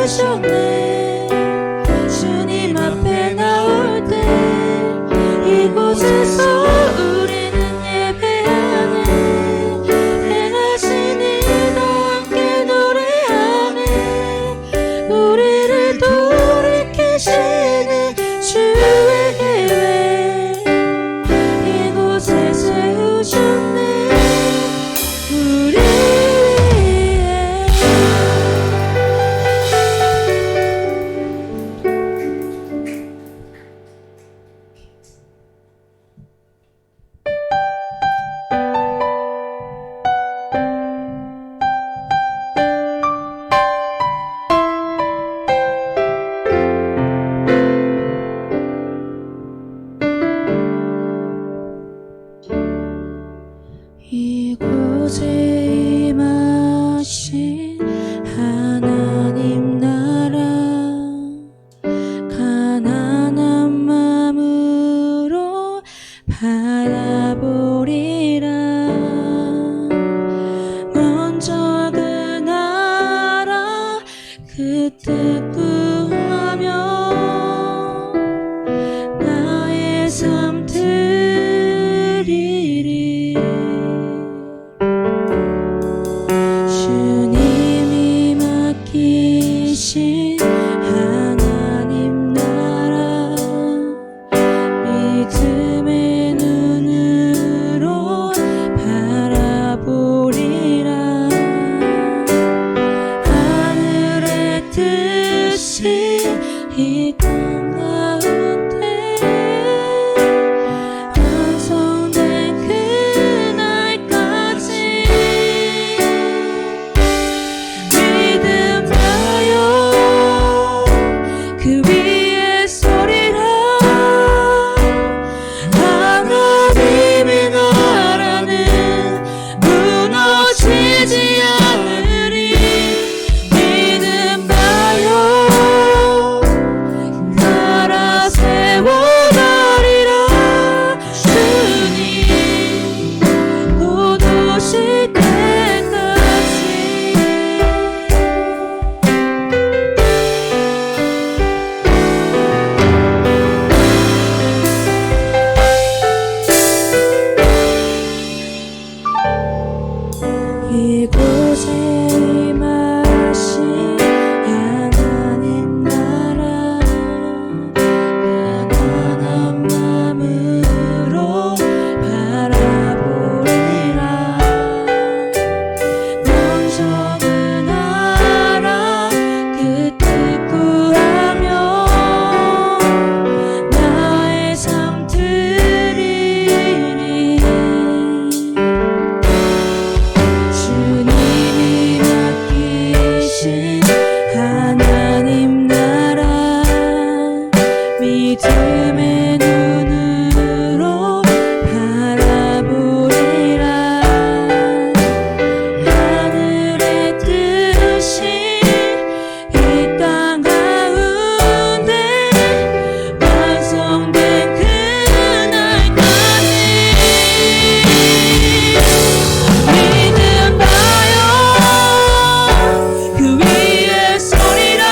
세우셨네. 주님 앞에 나올 때 이곳에서 우리는 예배하네. 행하신 일 함께 노래하네. 우리를 돌이키시는 주의 계획 이곳에 세우셨네. 우리 이곳에 임하신 하나님 나라 가난한 마음으로 바라보리라. 먼저 그 나라 그 뜻 구하며 나의 삶 드리리. 주님이 맡기신 하나님 나라 믿음의 눈으로 바라보리라. 하늘의 뜻이 이 땅 가운데 완성된 그날까지 그 위에 서리라. 하나님의 나라는 무너지지 않으리. 믿음하여 나라 세워가리라. 주님 곧 오실 때까지. 이곳에 임하신 하나님 나라 가난한 마음으로 바라보리라. 먼저 그 나라 그 뜻 구하며 나의 삶 드리리. 주님이 맡기신 하나님 나라 믿음의 눈으로 바라보리라. 하늘의 뜻이 이 땅 가운데 완성된 그날까지 믿음하여 그 위에 서리라.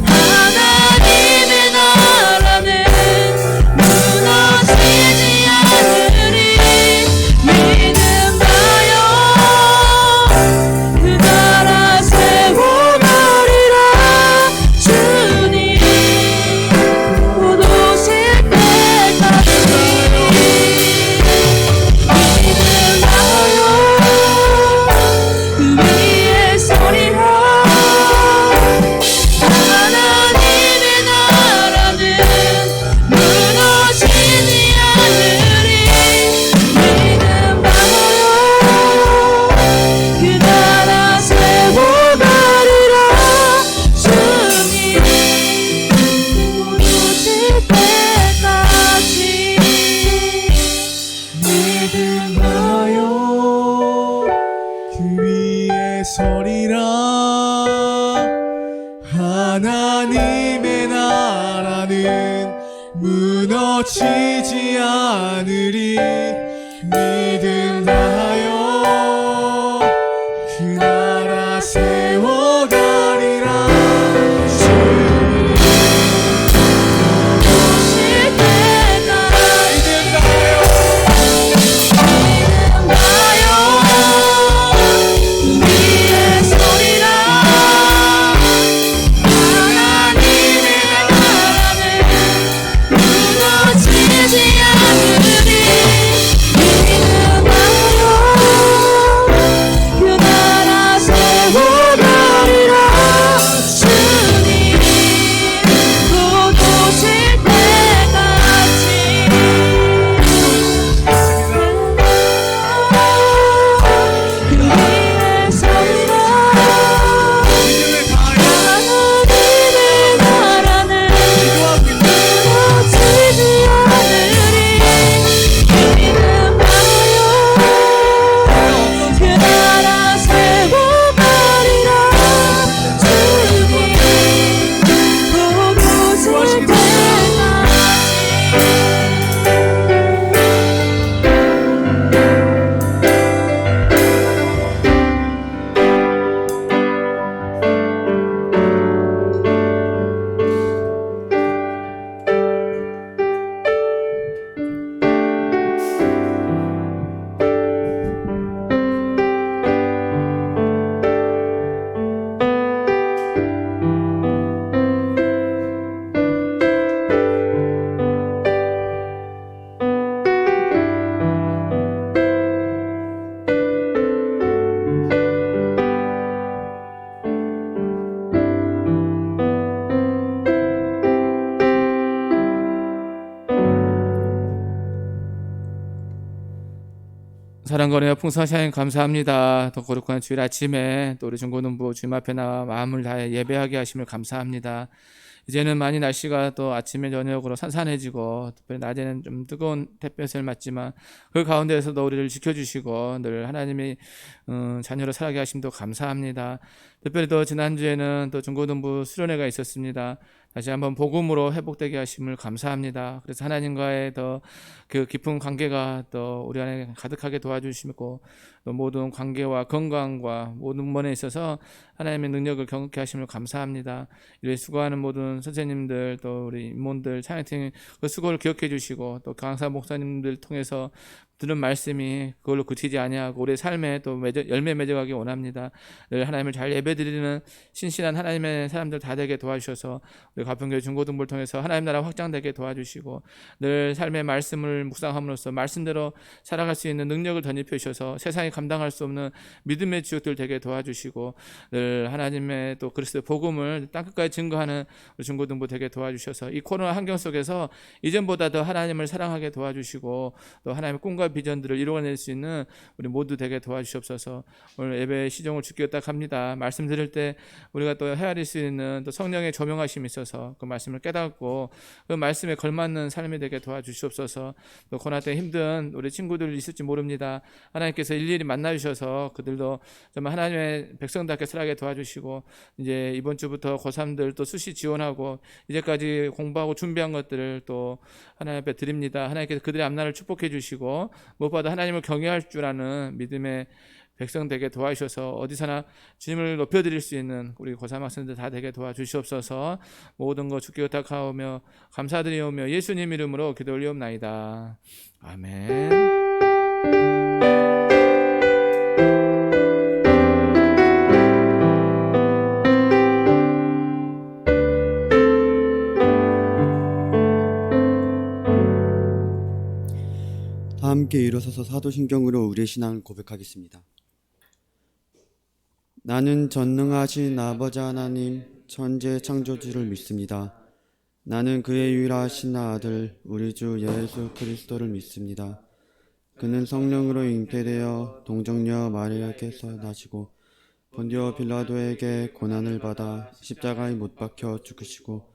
하나님의 나라는 무너지지 않으리. 믿음하여 그 나라 세워가리라. 주님 곧 오실 때까지 믿음하여 그 위에 서리라. 하나님의 나라는 무너지지 않으리. 믿음하여 그 나라 세워가리라. 주님 곧 오실 때까지 믿음하여 그 위에 서리라. 하나님의 나라는 무너지지 않으리. 믿음하여 그 나라 세워가 거리와 풍성하신 하나님 감사합니다. 또 거룩한 주일 아침에 또 우리 중고등부 주님 앞에 나와 마음을 다해 예배하게 하심을 감사합니다. 이제는 많이 날씨가 또 아침에 저녁으로 산산해지고 특별히 낮에는 좀 뜨거운 햇볕을 맞지만 그 가운데에서도 우리를 지켜주시고 늘 하나님의 자녀로 살아가게 하심도 감사합니다. 특별히 또 지난주에는 또 중고등부 수련회가 있었습니다. 다시 한번 복음으로 회복되게 하심을 감사합니다. 그래서 하나님과의 더 그 깊은 관계가 또 우리 안에 가득하게 도와주시고 또 모든 관계와 건강과 모든 면에 있어서 하나님의 능력을 경험케 하심을 감사합니다. 이를 수고하는 모든 선생님들 또 우리 임원들 찬양팀 그 수고를 기억해 주시고 또 강사 목사님들 통해서 들은 말씀이 그걸로 그치지 아니하고 우리의 삶에 또 열매 맺어가기 원합니다. 늘 하나님을 잘 예배드리는 신실한 하나님의 사람들 다 되게 도와주셔서 우리 가평교회 중고등부를 통해서 하나님 나라 확장되게 도와주시고 늘 삶의 말씀을 묵상함으로써 말씀대로 살아갈 수 있는 능력을 덧입혀 주셔서 세상이 감당할 수 없는 믿음의 지역들 되게 도와주시고 늘 하나님의 또 그리스도의 복음을 땅끝까지 증거하는 우리 중고등부 되게 도와주셔서 이 코로나 환경 속에서 이전보다 더 하나님을 사랑하게 도와주시고 또 하나님의 꿈과 비전들을 이루어낼 수 있는 우리 모두 되게 도와주시옵소서. 오늘 예배 시종을 주기로 딱 합니다. 말씀 들을 때 우리가 또 헤아릴 수 있는 또 성령의 조명하심이 있어서 그 말씀을 깨닫고 그 말씀에 걸맞는 삶이 되게 도와주시옵소서. 또 고난 때 힘든 우리 친구들 있을지 모릅니다. 하나님께서 일일이 만나주셔서 그들도 정말 하나님의 백성답게 살아가게 도와주시고 이제 이번 주부터 고3들 또 수시 지원하고 이제까지 공부하고 준비한 것들을 또 하나님 앞에 드립니다. 하나님께서 그들의 앞날을 축복해 주시고 무엇보다 하나님을 경외할 줄 아는 믿음의 백성 되게 도와주셔서 어디서나 주님을 높여드릴 수 있는 우리 고3 학생들 다 되게 도와주시옵소서. 모든 것 주께 의탁하오며 감사드리오며 예수님 이름으로 기도 올리옵나이다. 아멘. 다 함께 일어서서 사도신경으로 우리의 신앙을 고백하겠습니다. 나는 전능하신 아버지 하나님 천지의 창조주를 믿습니다. 나는 그의 유일하신 아들 우리 주 예수 그리스도를 믿습니다. 그는 성령으로 잉태되어 동정녀 마리아께서 나시고 본디오 빌라도에게 고난을 받아 십자가에 못 박혀 죽으시고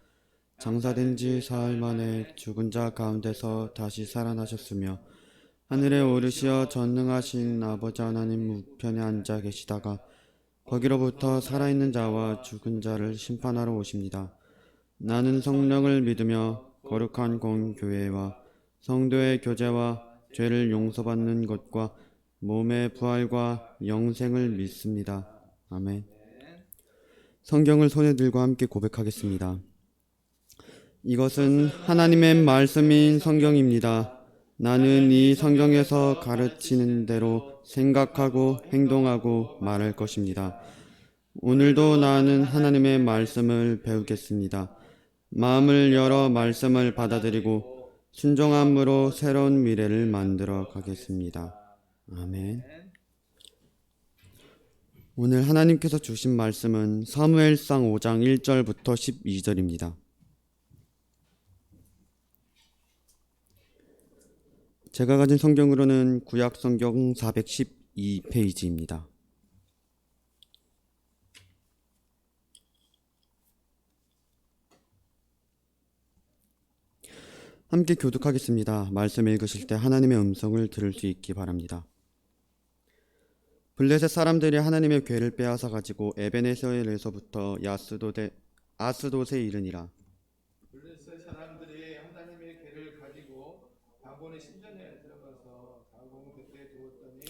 장사된 지 사흘 만에 죽은 자 가운데서 다시 살아나셨으며 하늘에 오르시어 전능하신 아버지 하나님 우편에 앉아 계시다가 거기로부터 살아있는 자와 죽은 자를 심판하러 오십니다. 나는 성령을 믿으며 거룩한 공교회와 성도의 교제와 죄를 용서받는 것과 몸의 부활과 영생을 믿습니다. 아멘. 성경을 손에 들고 함께 고백하겠습니다. 이것은 하나님의 말씀인 성경입니다. 나는 이 성경에서 가르치는 대로 생각하고 행동하고 말할 것입니다. 오늘도 나는 하나님의 말씀을 배우겠습니다. 마음을 열어 말씀을 받아들이고 순종함으로 새로운 미래를 만들어 가겠습니다. 아멘. 오늘 하나님께서 주신 말씀은 사무엘상 5장 1절부터 12절입니다. 제가 가진 성경으로는 구약 성경 412페이지입니다. 함께 교독하겠습니다. 말씀 읽으실 때 하나님의 음성을 들을 수 있기 바랍니다. 블레셋 사람들이 하나님의 궤를 빼앗아 가지고 에베네셀에서부터 아스돗에 이르니라. 블레셋 사람들이 하나님의 궤를 가지고 다곤의 신전에 들어가서 다곤을 그때 두었더니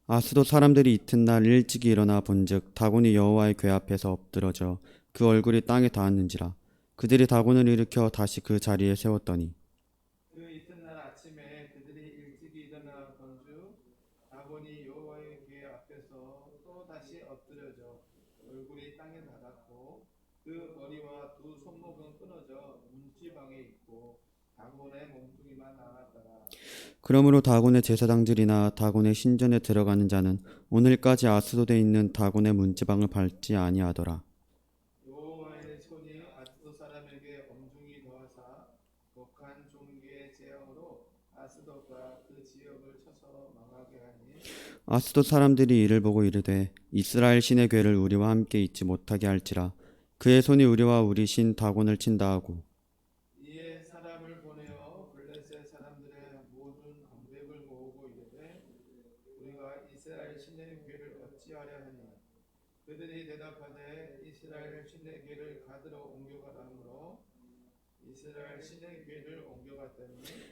아스돗 사람들이 이튿날 일찍이 일어나 본즉 다곤이 여호와의 궤 앞에서 엎드러져 그 얼굴이 땅에 닿았는지라. 그들이 다곤을 일으켜 다시 그 자리에 세웠더니 그 이튿날 아침에 그들이 일찍이 일어나 본즉 다곤이 여호와의 궤 앞에서 또 다시 엎드려져 얼굴이 땅에 닿았고 그 머리와 두 손목은 끊어져 문지방에 있고 다곤의 몸뚱이만 남았더라. 그러므로 다곤의 제사장들이나 다곤의 신전에 들어가는 자는 오늘까지 아스돗에 있는 다곤의 문지방을 밟지 아니하더라. 여호와의 손이 아스돗 사람에게 엄중히 더하사 독한 종기의 재앙으로 아스돗과 그 지역을 쳐서 망하게 하니 아스돗 사람들이 이를 보고 이르되 이스라엘 신의 괴를 우리와 함께 있지 못하게 할지라. 그의 손이 우리와 우리 신 다곤을 친다 하고. 이에 사람을 보내어 블레셋 사람들의 모든 방백을 모으고 이르되 우리가 이스라엘 신의 괴를 어찌하려 하니 그들이 대답하되 이스라엘 신의 괴를 가드로 옮겨가라 하므로 이스라엘 신의 괴를 옮겨갔더니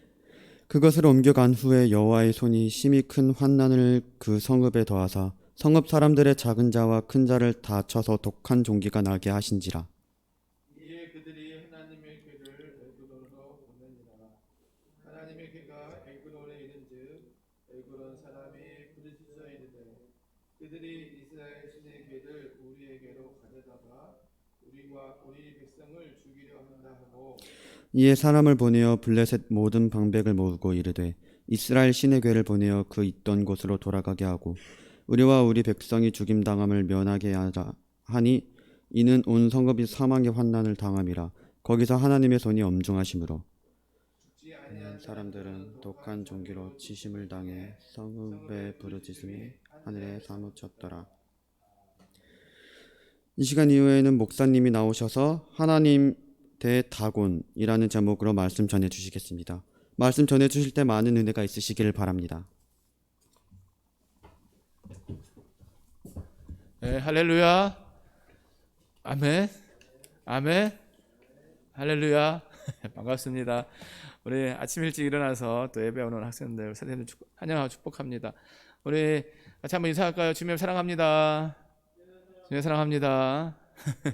그것을 옮겨간 후에 여호와의 손이 심히 큰 환난을 그 성읍에 더하사 성읍 사람들의 작은 자와 큰 자를 다 쳐서 독한 종기가 나게 하신지라. 이에 그들이 하나님의 괴를 에그론으로 보내니라. 하나님의 괴가 에그론에 이른즉 에그론 사람이 부르짖어 이르되 그들이 이스라엘 신의 괴를 우리에게로 가져다가 우리와 우리 백성을 죽이려 한다 하고. 이에 사람을 보내어 블레셋 모든 방백을 모으고 이르되 이스라엘 신의 괴를 보내어 그 있던 곳으로 돌아가게 하고 우리와 우리 백성이 죽임당함을 면하게 하자 하니 이는 온 성읍이 사망의 환난을 당함이라. 거기서 하나님의 손이 엄중하심으로 사람들은 독한 종기로 치심을 당해 성읍에 부르짖음이 하늘에 사무쳤더라. 이 시간 이후에는 목사님이 나오셔서 하나님 대다곤이라는 제목으로 말씀 전해 주시겠습니다. 말씀 전해 주실 때 많은 은혜가 있으시기를 바랍니다. 네, 할렐루야. 아멘. 아멘. 할렐루야. 반갑습니다. 우리 아침 일찍 일어나서 또 예배 오는 학생들, 선생님들 환영하고 축복합니다. 우리 같이 한번 인사할까요? 주님 사랑합니다. 주님 사랑합니다.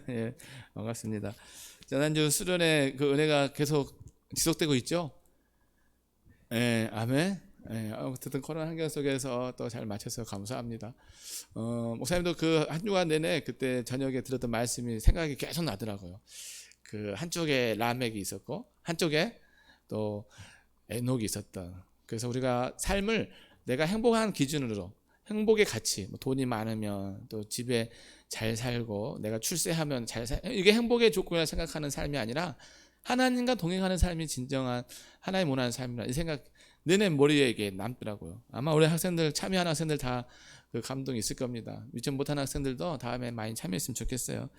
예, 반갑습니다. 지난주 수련의 그 은혜가 계속 지속되고 있죠? 예, 아멘. 예, 어쨌든 코로나 환경 속에서 또 잘 마쳐서 감사합니다. 목사님도 그 한 주간 내내 그때 저녁에 들었던 말씀이 생각이 계속 나더라고요. 그 한쪽에 라멕이 있었고 한쪽에 또 에녹이 있었던. 그래서 우리가 삶을 내가 행복한 기준으로 행복의 가치, 뭐 돈이 많으면 또 집에 잘 살고 내가 출세하면 잘 살, 이게 행복의 조건이라 생각하는 삶이 아니라 하나님과 동행하는 삶이 진정한 하나님 원하는 삶이라, 이 생각 내내 머리에 이게 남더라고요. 아마 우리 학생들 참여하는 학생들 다 그 감동이 있을 겁니다. 유치원 못하는 학생들도 다음에 많이 참여했으면 좋겠어요.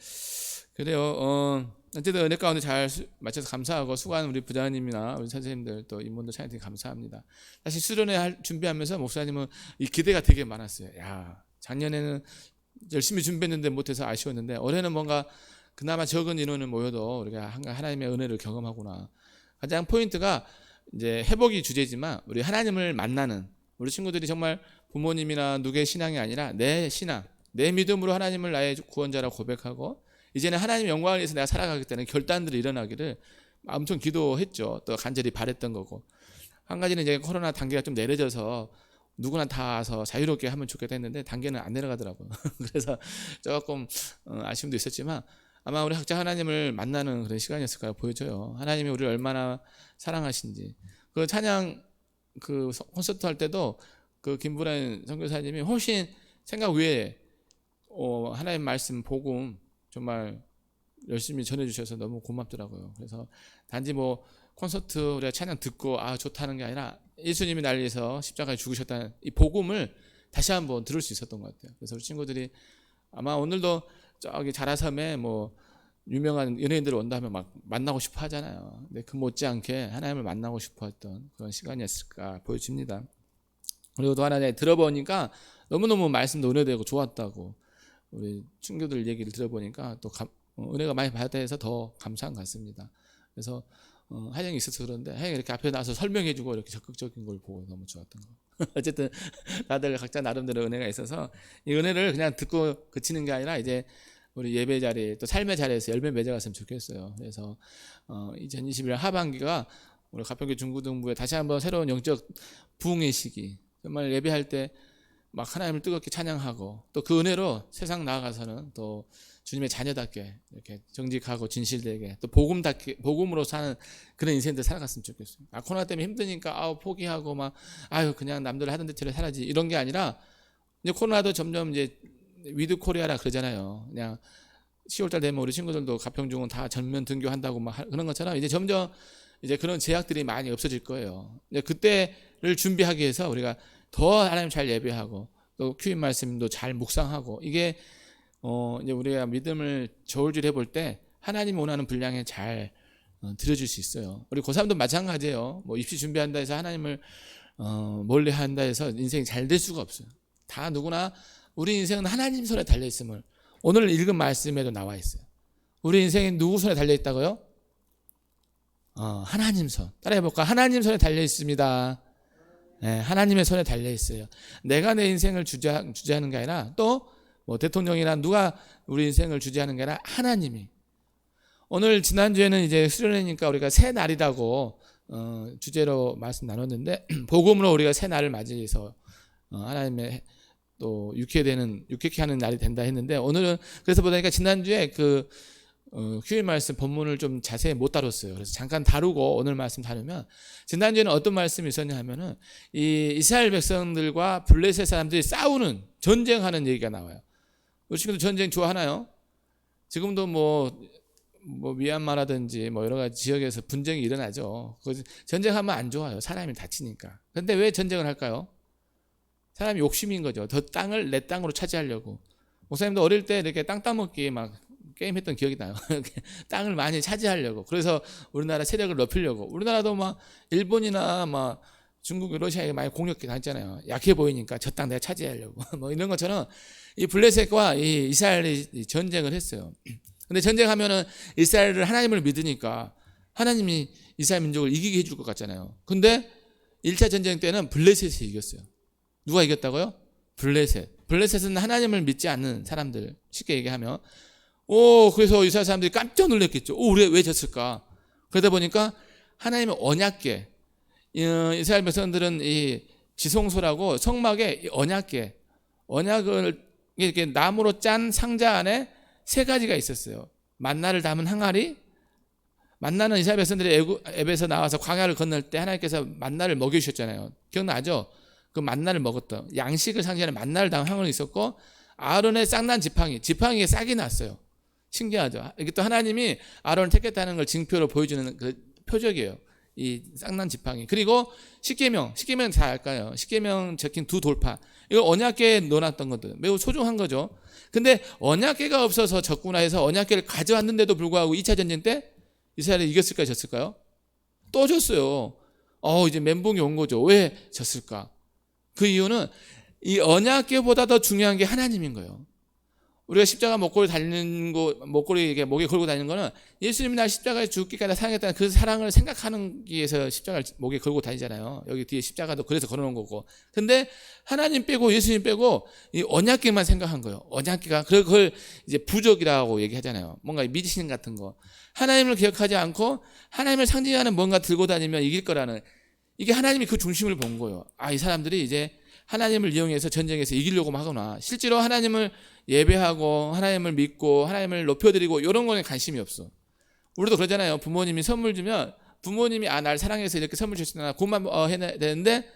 그래요. 어쨌든 은혜 가운데 잘 마쳐서 감사하고 수고하는 우리 부장님이나 우리 선생님들 또 임원들 찬양팀 감사합니다. 사실 수련회 준비하면서 목사님은 이 기대가 되게 많았어요. 야, 작년에는 열심히 준비했는데 못해서 아쉬웠는데 올해는 뭔가 그나마 적은 인원을 모여도 우리가 하나님의 은혜를 경험하구나. 가장 포인트가 이제 회복이 주제지만 우리 하나님을 만나는 우리 친구들이 정말 부모님이나 누구의 신앙이 아니라 내 신앙, 내 믿음으로 하나님을 나의 구원자라고 고백하고 이제는 하나님의 영광을 위해서 내가 살아가겠다는 결단들이 일어나기를 엄청 기도했죠. 또 간절히 바랬던 거고. 한 가지는 이제 코로나 단계가 좀 내려져서 누구나 다 와서 자유롭게 하면 좋겠다 했는데 단계는 안 내려가더라고요. 그래서 조금 아쉬움도 있었지만 아마 우리 각자 하나님을 만나는 그런 시간이었을까 보여져요. 하나님이 우리를 얼마나 사랑하신지. 그 찬양 그 콘서트 할 때도 그 김부란 선교사님이 훨씬 생각 외에 하나님 말씀 복음 정말 열심히 전해주셔서 너무 고맙더라고요. 그래서 단지 뭐 콘서트 우리가 찬양 듣고 아 좋다는 게 아니라 예수님이 날 위해서 십자가에 죽으셨다는 이 복음을 다시 한번 들을 수 있었던 것 같아요. 그래서 우리 친구들이 아마 오늘도 저기 자라섬에 뭐 유명한 연예인들 온다 하면 막 만나고 싶어 하잖아요. 근데 그 못지않게 하나님을 만나고 싶어 했던 그런 시간이었을까 보여집니다. 그리고 또 하나 들어보니까 너무너무 말씀도 은혜되고 좋았다고 우리 친구들 얘기를 들어보니까 또 은혜가 많이 받았다 해서 더 감사한 것 같습니다. 그래서 하영이 있어서 그런데 하영이 이렇게 앞에 나와서 설명해주고 이렇게 적극적인 걸 보고 너무 좋았던 거. 어쨌든 다들 각자 나름대로 은혜가 있어서 이 은혜를 그냥 듣고 그치는 게 아니라 이제 우리 예배 자리 또 삶의 자리에서 열매 맺어갔으면 좋겠어요. 그래서 2021년 하반기가 우리 가평교 중고등부에 다시 한번 새로운 영적 부흥의 시기, 정말 예배할 때 막 하나님을 뜨겁게 찬양하고 또 그 은혜로 세상 나아가서는 또 주님의 자녀답게 이렇게 정직하고 진실되게 또 복음으로 사는 그런 인생들 살아갔으면 좋겠어요. 코로나 때문에 힘드니까 포기하고 막 그냥 남들 하던 대로 살아야지 이런 게 아니라 이제 코로나도 점점 이제 위드 코리아라 그러잖아요. 그냥 10월달 되면 우리 친구들도 가평중은 다 전면 등교한다고 막 그런 것처럼 이제 점점 이제 그런 제약들이 많이 없어질 거예요. 이제 그때를 준비하기 위해서 우리가 더 하나님 잘 예배하고 또 큐인 말씀도 잘 묵상하고 이게 이제 우리가 믿음을 저울질해 볼 때 하나님 원하는 분량에 잘 들여줄 수 있어요. 우리 고3도 마찬가지예요. 뭐 입시 준비한다 해서 하나님을 멀리 한다 해서 인생이 잘 될 수가 없어요. 다 누구나 우리 인생은 하나님 손에 달려 있음을 오늘 읽은 말씀에도 나와 있어요. 우리 인생이 누구 손에 달려 있다고요? 하나님 손. 따라해 볼까? 하나님 손에 달려 있습니다. 네, 하나님의 손에 달려 있어요. 내가 내 인생을 주재하는 게 아니라 또 뭐 대통령이나 누가 우리 인생을 주재하는 게 아니라 하나님이. 오늘 지난주에는 이제 수련회니까 우리가 새 날이라고 주제로 말씀 나눴는데 복음으로 우리가 새 날을 맞이해서 하나님의 또 유쾌케 하는 날이 된다 했는데 오늘은 그래서 보니까 지난주에 그 휴일 말씀 본문을 좀 자세히 못 다뤘어요. 그래서 잠깐 다루고 오늘 말씀 다루면 지난주에는 어떤 말씀이 있었냐 하면은 이 이스라엘 백성들과 블레셋 사람들이 싸우는 전쟁하는 얘기가 나와요. 우리 친구들 전쟁 좋아하나요? 지금도 뭐 미얀마라든지 뭐 여러 가지 지역에서 분쟁이 일어나죠. 전쟁하면 안 좋아요. 사람이 다치니까. 근데 왜 전쟁을 할까요? 사람이 욕심인 거죠. 더 땅을 내 땅으로 차지하려고. 목사님도 어릴 때 이렇게 땅 따먹기 막 게임했던 기억이 나요. 땅을 많이 차지하려고. 그래서 우리나라 세력을 높이려고. 우리나라도 막 일본이나 막 중국, 러시아에 많이 공격해 다녔잖아요. 약해 보이니까 저 땅 내가 차지하려고. 뭐 이런 것처럼 이 블레셋과 이 이스라엘이 전쟁을 했어요. 근데 전쟁하면은 이스라엘을 하나님을 믿으니까 하나님이 이스라엘 민족을 이기게 해줄 것 같잖아요. 근데 1차 전쟁 때는 블레셋이 이겼어요. 누가 이겼다고요? 블레셋. 블레셋은 하나님을 믿지 않는 사람들. 쉽게 얘기하면. 그래서 이스라엘 사람들이 깜짝 놀랐겠죠. 왜 졌을까? 그러다 보니까 하나님의 언약궤. 이스라엘 백성들은 이 지성소라고 성막에 언약을 이렇게 나무로 짠 상자 안에 3가지가 있었어요. 만나를 담은 항아리. 만나는 이스라엘 백성들이 애굽에서 나와서 광야를 건널 때 하나님께서 만나를 먹여주셨잖아요. 기억나죠? 그 만나를 먹었던 양식을 상징하는 만나를 담은 항아리 있었고 아론의 쌍난 지팡이에 싹이 났어요. 신기하죠? 이게 또 하나님이 아론을 택했다는 걸 징표로 보여주는 그 표적이에요. 이 쌍난 지팡이. 그리고 십계명 다 알까요? 십계명 적힌 2돌판. 이거 언약궤에 넣어놨던 것들 매우 소중한 거죠. 근데 언약궤가 없어서 졌구나 해서 언약궤를 가져왔는데도 불구하고 2차 전쟁 때 이스라엘이 이겼을까요? 졌을까요? 또 졌어요. 이제 멘붕이 온 거죠. 왜 졌을까? 그 이유는 이 언약궤보다 더 중요한 게 하나님인 거예요. 우리가 십자가 목걸이 이게 목에 걸고 다니는 거는 예수님이 날 십자가에 죽기까지 사랑했다는 그 사랑을 생각하기 위해서 십자가를 목에 걸고 다니잖아요. 여기 뒤에 십자가도 그래서 걸어놓은 거고. 근데 하나님 빼고 예수님 빼고 이 언약궤만 생각한 거예요. 언약궤가 그걸 이제 부적이라고 얘기하잖아요. 뭔가 미신 같은 거. 하나님을 기억하지 않고 하나님을 상징하는 뭔가 들고 다니면 이길 거라는, 이게 하나님이 그 중심을 본 거예요. 이 사람들이 이제 하나님을 이용해서 전쟁에서 이기려고 하구나. 실제로 하나님을 예배하고 하나님을 믿고 하나님을 높여드리고 이런 거에 관심이 없어. 우리도 그러잖아요. 부모님이 선물 주면 부모님이 날 사랑해서 이렇게 선물 주시나 그것만 해야 되는데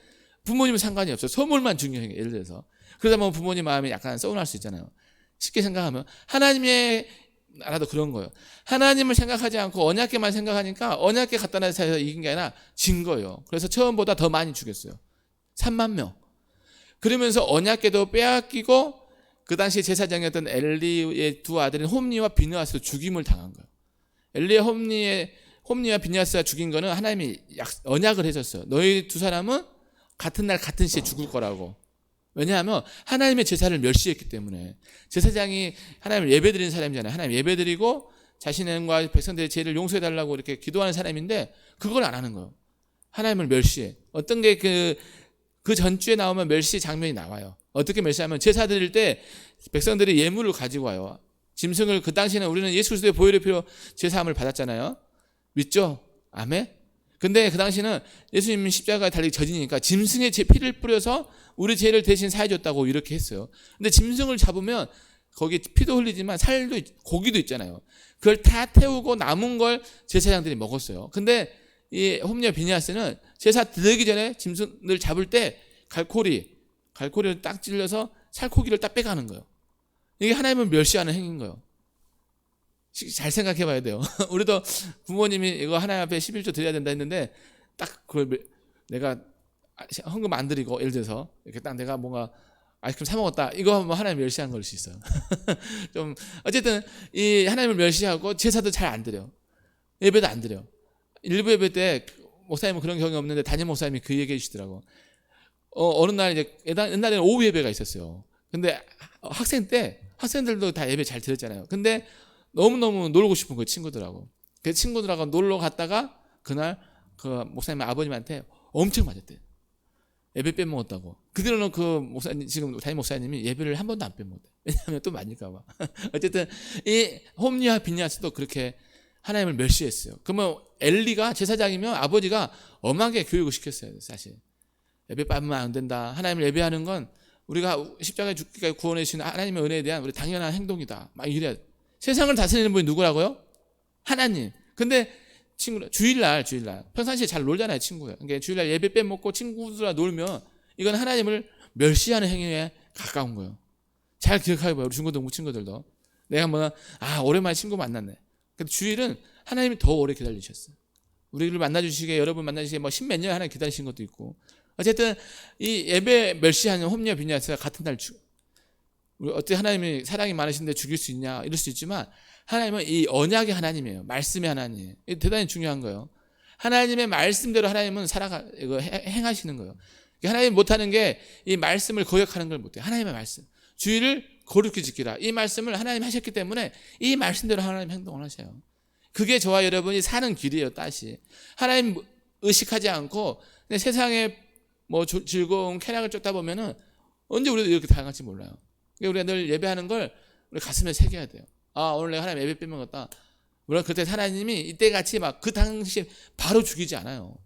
부모님은 상관이 없어. 선물만 중요해. 예를 들어서. 그러다 보면 부모님 마음이 약간 서운할 수 있잖아요. 쉽게 생각하면 하나님의 나라도 그런 거예요. 하나님을 생각하지 않고 언약궤만 생각하니까 언약궤 갖다 놔서 이긴 게 아니라 진 거예요. 그래서 처음보다 더 많이 죽였어요. 3만 명. 그러면서 언약궤도 빼앗기고 그 당시 제사장이었던 엘리의 2 아들인 홈니와 비느하스도 죽임을 당한 거예요. 엘리의 홈니와 비느하스가 죽인 거는 하나님이 언약을 해줬어요. 너희 2 사람은 같은 날 같은 시에 죽을 거라고. 왜냐하면 하나님의 제사를 멸시했기 때문에. 제사장이 하나님을 예배드리는 사람이잖아요. 하나님 예배드리고 자신과 백성들의 죄를 용서해달라고 이렇게 기도하는 사람인데 그걸 안 하는 거예요. 하나님을 멸시해. 어떤 게 그 전주에 나오면 멸시 장면이 나와요. 어떻게 멸시하면 제사 드릴 때 백성들이 예물을 가지고 와요. 짐승을. 그 당시에는 우리는 예수 그리스도의 보혈의 피로 제사함을 받았잖아요. 믿죠? 아멘? 근데 그 당시는 예수님이 십자가에 달리기 전이니까 짐승의 피를 뿌려서 우리 죄를 대신 사해줬다고 이렇게 했어요. 근데 짐승을 잡으면 거기 피도 흘리지만 살도 고기도 있잖아요. 그걸 다 태우고 남은 걸 제사장들이 먹었어요. 근데 이 홈리와 비느하스는 제사 드리기 전에 짐승을 잡을 때 갈고리를 딱 찔러서 살코기를 딱 빼가는 거예요. 이게 하나님을 멸시하는 행위인 거예요. 잘 생각해 봐야 돼요. 우리도 부모님이 이거 하나님 앞에 11조 드려야 된다 했는데 딱 그걸 내가 헌금 안 드리고 예를 들어서 이렇게 딱 내가 뭔가 아이스크림 사 먹었다. 이거 뭐 하나님 멸시한 걸 수 있어요. 좀 어쨌든 이 하나님을 멸시하고 제사도 잘 안 드려. 예배도 안 드려. 일부 예배 때 목사님은 그런 경험이 없는데 담임 목사님이 그 얘기해 주시더라고. 어느 날 이제 옛날에는 오후 예배가 있었어요. 근데 학생 때 학생들도 다 예배 잘 드렸잖아요. 근데 너무너무 놀고 싶은 거예요, 친구들하고. 그 친구들하고 놀러 갔다가 그날 그 목사님 아버님한테 엄청 맞았대요. 예배 빼먹었다고. 그대로는 그 목사님, 지금 담임 목사님이 예배를 한 번도 안 빼먹었대요. 왜냐하면 또 맞을까봐. 어쨌든 이 홈리와 빈야스도 그렇게 하나님을 멸시했어요. 그러면 엘리가 제사장이면 아버지가 엄하게 교육을 시켰어요, 사실. 예배 빼면 안 된다. 하나님을 예배하는 건 우리가 십자가에 죽기까지 구원해 주신 하나님의 은혜에 대한 우리 당연한 행동이다. 막 이래야 돼. 세상을 다스리는 분이 누구라고요? 하나님. 근데 친구들 주일날 평상시에 잘 놀잖아요, 친구야. 그러니까 주일날 예배 빼먹고 친구들과 놀면 이건 하나님을 멸시하는 행위에 가까운 거예요. 잘 기억하게 봐요, 우리 중고등부 친구들도. 내가 뭐 오랜만에 친구 만났네. 근데 주일은 하나님이 더 오래 기다리셨어요. 우리를 만나주시게, 여러분 만나주시게 뭐 십몇 년 하나님 기다리신 것도 있고. 어쨌든 이 예배 멸시하는 홈리와 빈야스가 같은 날 우리 어떻게 하나님이 사랑이 많으신데 죽일 수 있냐 이럴 수 있지만 하나님은 이 언약의 하나님이에요. 말씀의 하나님. 이게 대단히 중요한 거예요. 하나님의 말씀대로 하나님은 행하시는 거예요. 하나님 못하는 게 이 말씀을 거역하는 걸 못해요. 하나님의 말씀. 주의를 거룩히 지키라. 이 말씀을 하나님 하셨기 때문에 이 말씀대로 하나님 행동을 하셔요. 그게 저와 여러분이 사는 길이에요, 다시. 하나님 의식하지 않고 세상에 뭐 즐거운 쾌락을 쫓다 보면은 언제 우리도 이렇게 당할지 몰라요. 우리가 늘 예배하는 걸 우리 가슴에 새겨야 돼요. 오늘 내가 하나님 예배 빼먹었다. 물론 그때 하나님이 이때같이 막 그 당시 바로 죽이지 않아요.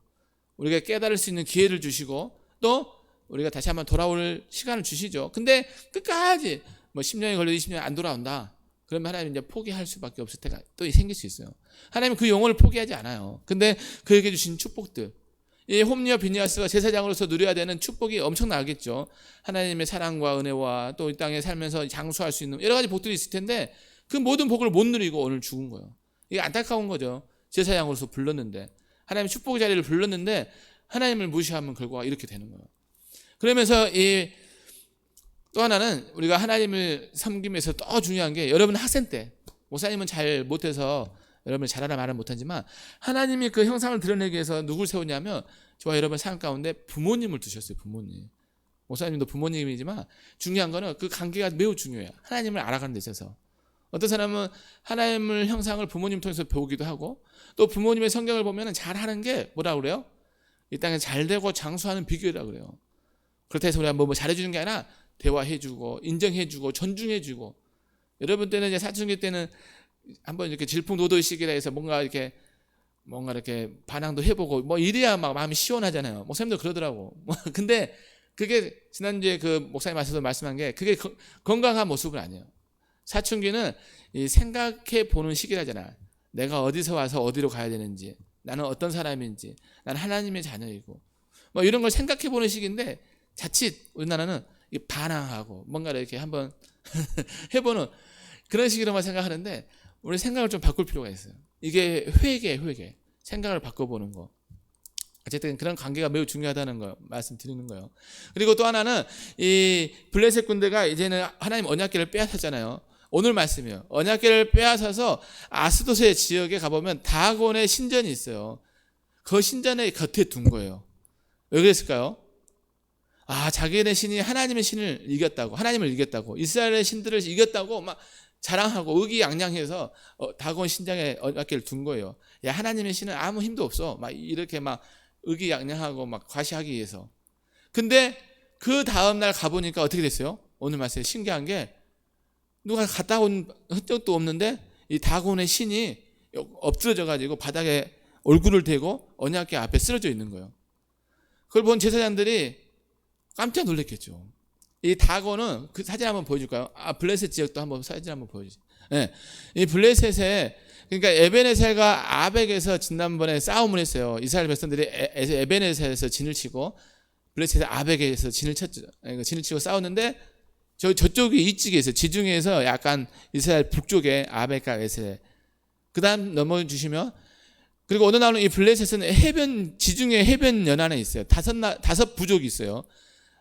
우리가 깨달을 수 있는 기회를 주시고 또 우리가 다시 한번 돌아올 시간을 주시죠. 근데 끝까지 뭐 10년이 걸려도 20년이 안 돌아온다. 그러면 하나님 이제 포기할 수밖에 없을 때가 또 생길 수 있어요. 하나님은 그 영혼을 포기하지 않아요. 근데 그에게 주신 축복들, 이 홈리와 빈야스가 제사장으로서 누려야 되는 축복이 엄청나겠죠. 하나님의 사랑과 은혜와 또 이 땅에 살면서 장수할 수 있는 여러 가지 복들이 있을 텐데 그 모든 복을 못 누리고 오늘 죽은 거예요. 이게 안타까운 거죠. 제사장으로서 불렀는데, 하나님의 축복의 자리를 불렀는데 하나님을 무시하면 결과가 이렇게 되는 거예요. 그러면서 또 하나는 우리가 하나님을 섬김에서 더 중요한 게, 여러분 학생 때 목사님은 잘 못해서 여러분이 잘하라 말은 못하지만 하나님이 그 형상을 드러내기 위해서 누굴 세우냐면 저와 여러분 삶 가운데 부모님을 두셨어요. 부모님. 목사님도 부모님이지만 중요한 거는 그 관계가 매우 중요해요. 하나님을 알아가는 데 있어서. 어떤 사람은 하나님을 형상을 부모님 통해서 배우기도 하고, 또 부모님의 성경을 보면 잘하는 게 뭐라고 그래요? 이 땅에 잘되고 장수하는 비결이라고 그래요. 그렇다 해서 우리가 뭐 잘해주는 게 아니라 대화해주고 인정해주고 존중해주고. 여러분 때는 이제 사춘기 때는 한번 이렇게 질풍노도의식이라 해서 뭔가 이렇게 반항도 해보고 뭐 이래야 막 마음이 시원하잖아요. 목사님도 그러더라고. 근데 그게 지난주에 그 목사님 하셔서 말씀한 게 그게 건강한 모습은 아니에요. 사춘기는 이 생각해 보는 시기라잖아. 내가 어디서 와서 어디로 가야 되는지, 나는 어떤 사람인지, 나는 하나님의 자녀이고 뭐 이런 걸 생각해 보는 시기인데 자칫 우리나라는 반항하고 뭔가 이렇게 한번 해보는 그런 식으로만 생각하는데 우리 생각을 좀 바꿀 필요가 있어요. 이게 회개. 생각을 바꿔보는 거. 어쨌든 그런 관계가 매우 중요하다는 거 말씀드리는 거예요. 그리고 또 하나는 이 블레셋 군대가 이제는 하나님 언약궤를 빼앗았잖아요. 오늘 말씀이요. 언약궤를 빼앗아서 아스도스의 지역에 가보면 다곤의 신전이 있어요. 그 신전의 곁에 둔 거예요. 왜 그랬을까요? 자기네 신이 하나님의 신을 이겼다고, 하나님을 이겼다고, 이스라엘의 신들을 이겼다고 막 자랑하고 의기양양해서 다곤 신장에 언약궤를 둔 거예요. 야, 하나님의 신은 아무 힘도 없어. 막 이렇게 막 의기양양하고 막 과시하기 위해서. 근데 그 다음 날 가보니까 어떻게 됐어요? 오늘 말씀에 신기한 게 누가 갔다 온 흔적도 없는데 이 다곤의 신이 엎드러져 가지고 바닥에 얼굴을 대고 언약궤 앞에 쓰러져 있는 거예요. 그걸 본 제사장들이 깜짝 놀랐겠죠. 이 다곤은 그 사진 한번 보여줄까요? 블레셋 지역도 한번 사진 한번 보여주세요. 네. 이 블레셋에 그러니까 에베네셀과 아벡에서 지난번에 싸움을 했어요. 이스라엘 백성들이 에베네셀에서 진을 치고 블레셋 아벡에서 진을 쳤죠. 진을 치고 싸웠는데 저쪽이 이쪽에 있어요. 지중해에서 약간 이스라엘 북쪽에 아벡과 에셀. 그다음 넘어주시면 그리고 오늘 나오는 이 블레셋은 지중해 해변 연안에 있어요. 다섯 부족이 있어요.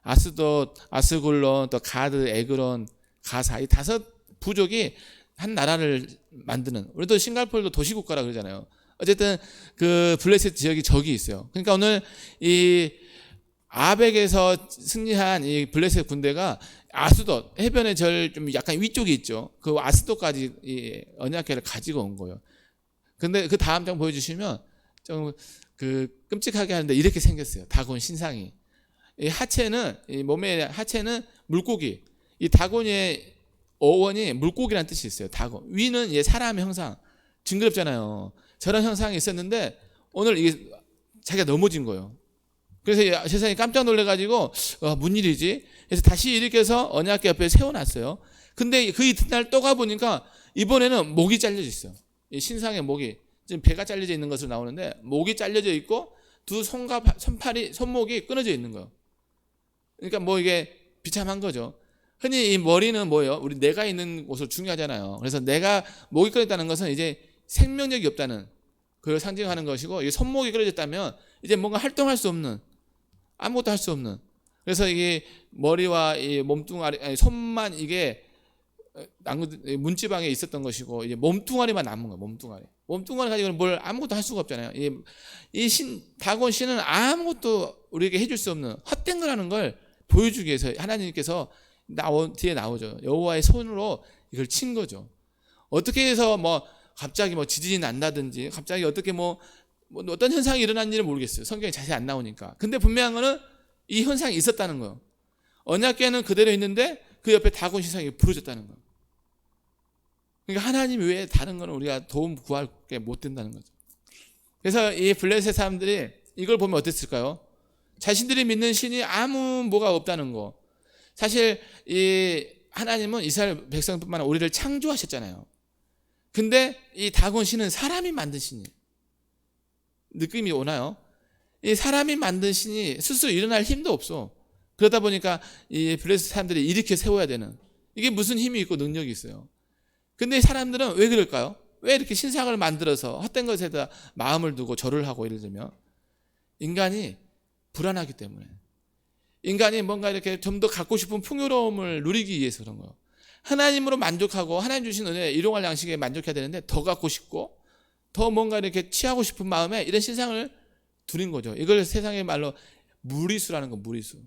아스돗, 아스굴론, 또 가드, 에그론, 가사, 이 5부족이 한 나라를 만드는, 우리도 싱가포르도 도시국가라 그러잖아요. 어쨌든 그 블레셋 지역이 저기 있어요. 그러니까 오늘 이 아벡에서 승리한 이 블레셋 군대가 아스돗, 해변의 절 좀 약간 위쪽에 있죠. 그 아스돗까지 이 언약궤를 가지고 온 거예요. 근데 그 다음 장 보여주시면 좀 그 끔찍하게 하는데 이렇게 생겼어요. 다곤 신상이. 이 하체는, 이 몸의 하체는 물고기. 이 다곤의 어원이 물고기라는 뜻이 있어요. 다곤. 위는 예, 사람의 형상. 징그럽잖아요. 저런 형상이 있었는데 오늘 이게 자기가 넘어진 거예요. 그래서 세상이 깜짝 놀래가지고 무슨 일이지? 그래서 다시 일으켜서 언약궤 옆에 세워놨어요. 근데 그 이튿날 또 가보니까 이번에는 목이 잘려져 있어요. 이 신상의 목이 지금 배가 잘려져 있는 것으로 나오는데 목이 잘려져 있고 두 손과 손팔이, 손목이 끊어져 있는 거예요. 그러니까 뭐 이게 비참한 거죠. 흔히 이 머리는 뭐예요? 우리 뇌가 있는 곳으로 중요하잖아요. 그래서 뇌가 목이 끊어졌다는 것은 이제 생명력이 없다는 그걸 상징하는 것이고, 이 손목이 끊어졌다면 이제 뭔가 활동할 수 없는, 아무것도 할 수 없는. 그래서 이게 머리와 이 몸뚱아리, 아니 손만 이게 문지방에 있었던 것이고, 이제 몸뚱아리만 남은 거예요. 몸뚱아리 가지고는 뭘 아무것도 할 수가 없잖아요. 다곤 신은 아무것도 우리에게 해줄 수 없는 헛된 거라는 걸 보여주기 위해서 하나님께서 뒤에 나오죠. 여호와의 손으로 이걸 친 거죠. 어떻게 해서 뭐 갑자기 뭐 지진이 난다든지 갑자기 어떻게 뭐 어떤 현상이 일어났는지는 모르겠어요. 성경에 자세히 안 나오니까. 근데 분명한 거는 이 현상이 있었다는 거예요. 언약궤는 그대로 있는데 그 옆에 다곤 신상이 부러졌다는 거예요. 그러니까 하나님 외에 다른 거는 우리가 도움 구할 게 못 된다는 거죠. 그래서 이 블레셋 사람들이 이걸 보면 어땠을까요? 자신들이 믿는 신이 아무 뭐가 없다는 거. 사실 이 하나님은 이스라엘 백성뿐만 아니라 우리를 창조하셨잖아요. 근데 이 다곤 신은 사람이 만든 신이에요. 느낌이 오나요? 이 사람이 만든 신이 스스로 일어날 힘도 없어. 그러다 보니까 이 블레셋 사람들이 일으켜 세워야 되는, 이게 무슨 힘이 있고 능력이 있어요. 근데 이 사람들은 왜 그럴까요? 왜 이렇게 신상을 만들어서 헛된 것에다 마음을 두고 절을 하고, 예를 들면 인간이 불안하기 때문에, 인간이 뭔가 이렇게 좀 더 갖고 싶은 풍요로움을 누리기 위해서 그런 거예요. 하나님으로 만족하고 하나님 주신 은혜에 일용할 양식에 만족해야 되는데 더 갖고 싶고 더 뭔가 이렇게 취하고 싶은 마음에 이런 신상을 두린 거죠. 이걸 세상의 말로 무리수라는 거, 무리수.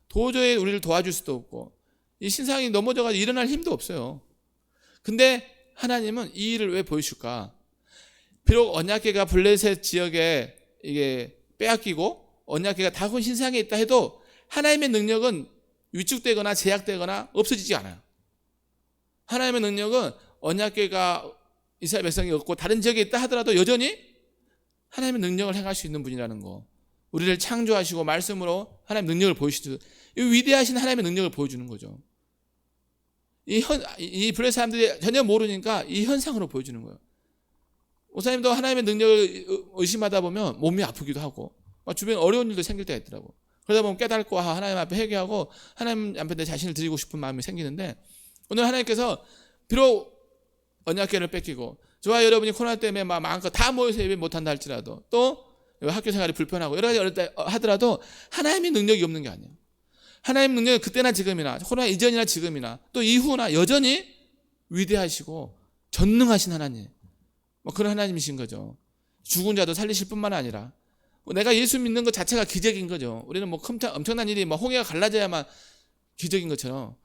도저히 우리를 도와줄 수도 없고 이 신상이 넘어져가지고 일어날 힘도 없어요. 근데 하나님은 이 일을 왜 보여줄까? 비록 언약궤가 블레셋 지역에 이게 빼앗기고 언약궤가 다곤 신상에 있다 해도 하나님의 능력은 위축되거나 제약되거나 없어지지 않아요. 하나님의 능력은 언약궤가 이스라엘 백성이 없고 다른 지역에 있다 하더라도 여전히 하나님의 능력을 행할 수 있는 분이라는 거. 우리를 창조하시고 말씀으로 하나님의 능력을 보여주시는, 이 위대하신 하나님의 능력을 보여주는 거죠. 이 블레셋 사람들이 전혀 모르니까 이 현상으로 보여주는 거예요. 목사님도 하나님의 능력을 의심하다 보면 몸이 아프기도 하고 주변에 어려운 일도 생길 때가 있더라고. 그러다 보면 깨닫고 하나님 앞에 회개하고 하나님 앞에 내 자신을 드리고 싶은 마음이 생기는데, 오늘 하나님께서 비록 언약궤를 뺏기고 저와 여러분이 코로나 때문에 마음껏 다 모여서 예배 못한다 할지라도, 또 학교 생활이 불편하고 여러 가지 어렵다 하더라도 하나님의 능력이 없는 게 아니에요. 하나님의 능력은 그때나 지금이나 코로나 이전이나 지금이나 또 이후나 여전히 위대하시고 전능하신 하나님, 그런 하나님이신 거죠. 죽은 자도 살리실 뿐만 아니라 내가 예수 믿는 것 자체가 기적인 거죠. 우리는 엄청난 일이 홍해가 갈라져야만 기적인 것처럼,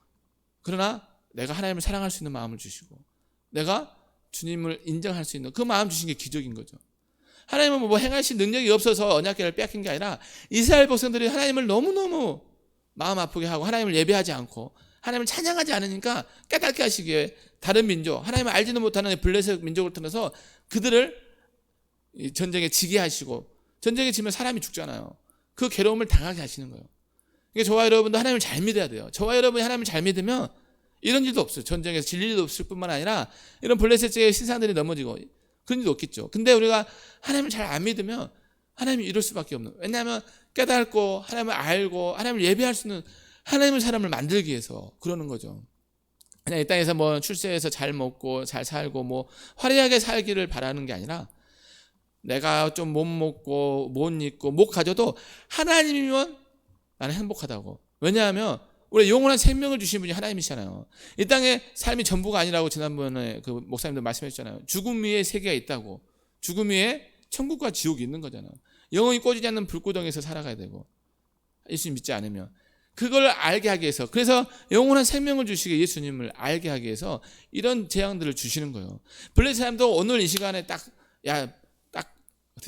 그러나 내가 하나님을 사랑할 수 있는 마음을 주시고 내가 주님을 인정할 수 있는 그 마음 주신 게 기적인 거죠. 하나님은 뭐 행하신 능력이 없어서 언약궤를 빼앗긴 게 아니라 이스라엘 백성들이 하나님을 너무너무 마음 아프게 하고 하나님을 예배하지 않고 하나님을 찬양하지 않으니까 깨닫게 하시기에 다른 민족, 하나님을 알지도 못하는 블레셋 민족을 통해서 그들을 전쟁에 지게 하시고, 전쟁에 지면 사람이 죽잖아요. 그 괴로움을 당하게 하시는 거예요. 그러니까 저와 여러분도 하나님을 잘 믿어야 돼요. 저와 여러분이 하나님을 잘 믿으면 이런 일도 없어요. 전쟁에서 질 일도 없을 뿐만 아니라 이런 블레셋 지역의 신상들이 넘어지고 그런 일도 없겠죠. 근데 우리가 하나님을 잘 안 믿으면 하나님이 이럴 수밖에 없는, 왜냐하면 깨닫고 하나님을 알고 하나님을 예배할 수 있는 하나님의 사람을 만들기 위해서 그러는 거죠. 그냥 이 땅에서 뭐 출세해서 잘 먹고 잘 살고 뭐 화려하게 살기를 바라는 게 아니라, 내가 좀 못 먹고 못 입고 못 가져도 하나님이면 나는 행복하다고. 왜냐하면 우리 영원한 생명을 주신 분이 하나님이시잖아요. 이 땅의 삶이 전부가 아니라고 지난번에 그 목사님들 말씀하셨잖아요. 죽음 위에 세계가 있다고. 죽음 위에 천국과 지옥이 있는 거잖아요. 영원히 꺼지지 않는 불구덩이에서 살아가야 되고, 예수님 믿지 않으면 그걸 알게 하기 위해서, 그래서 영원한 생명을 주시게 예수님을 알게 하기 위해서 이런 재앙들을 주시는 거예요. 블레셋 사람도 오늘 이 시간에 딱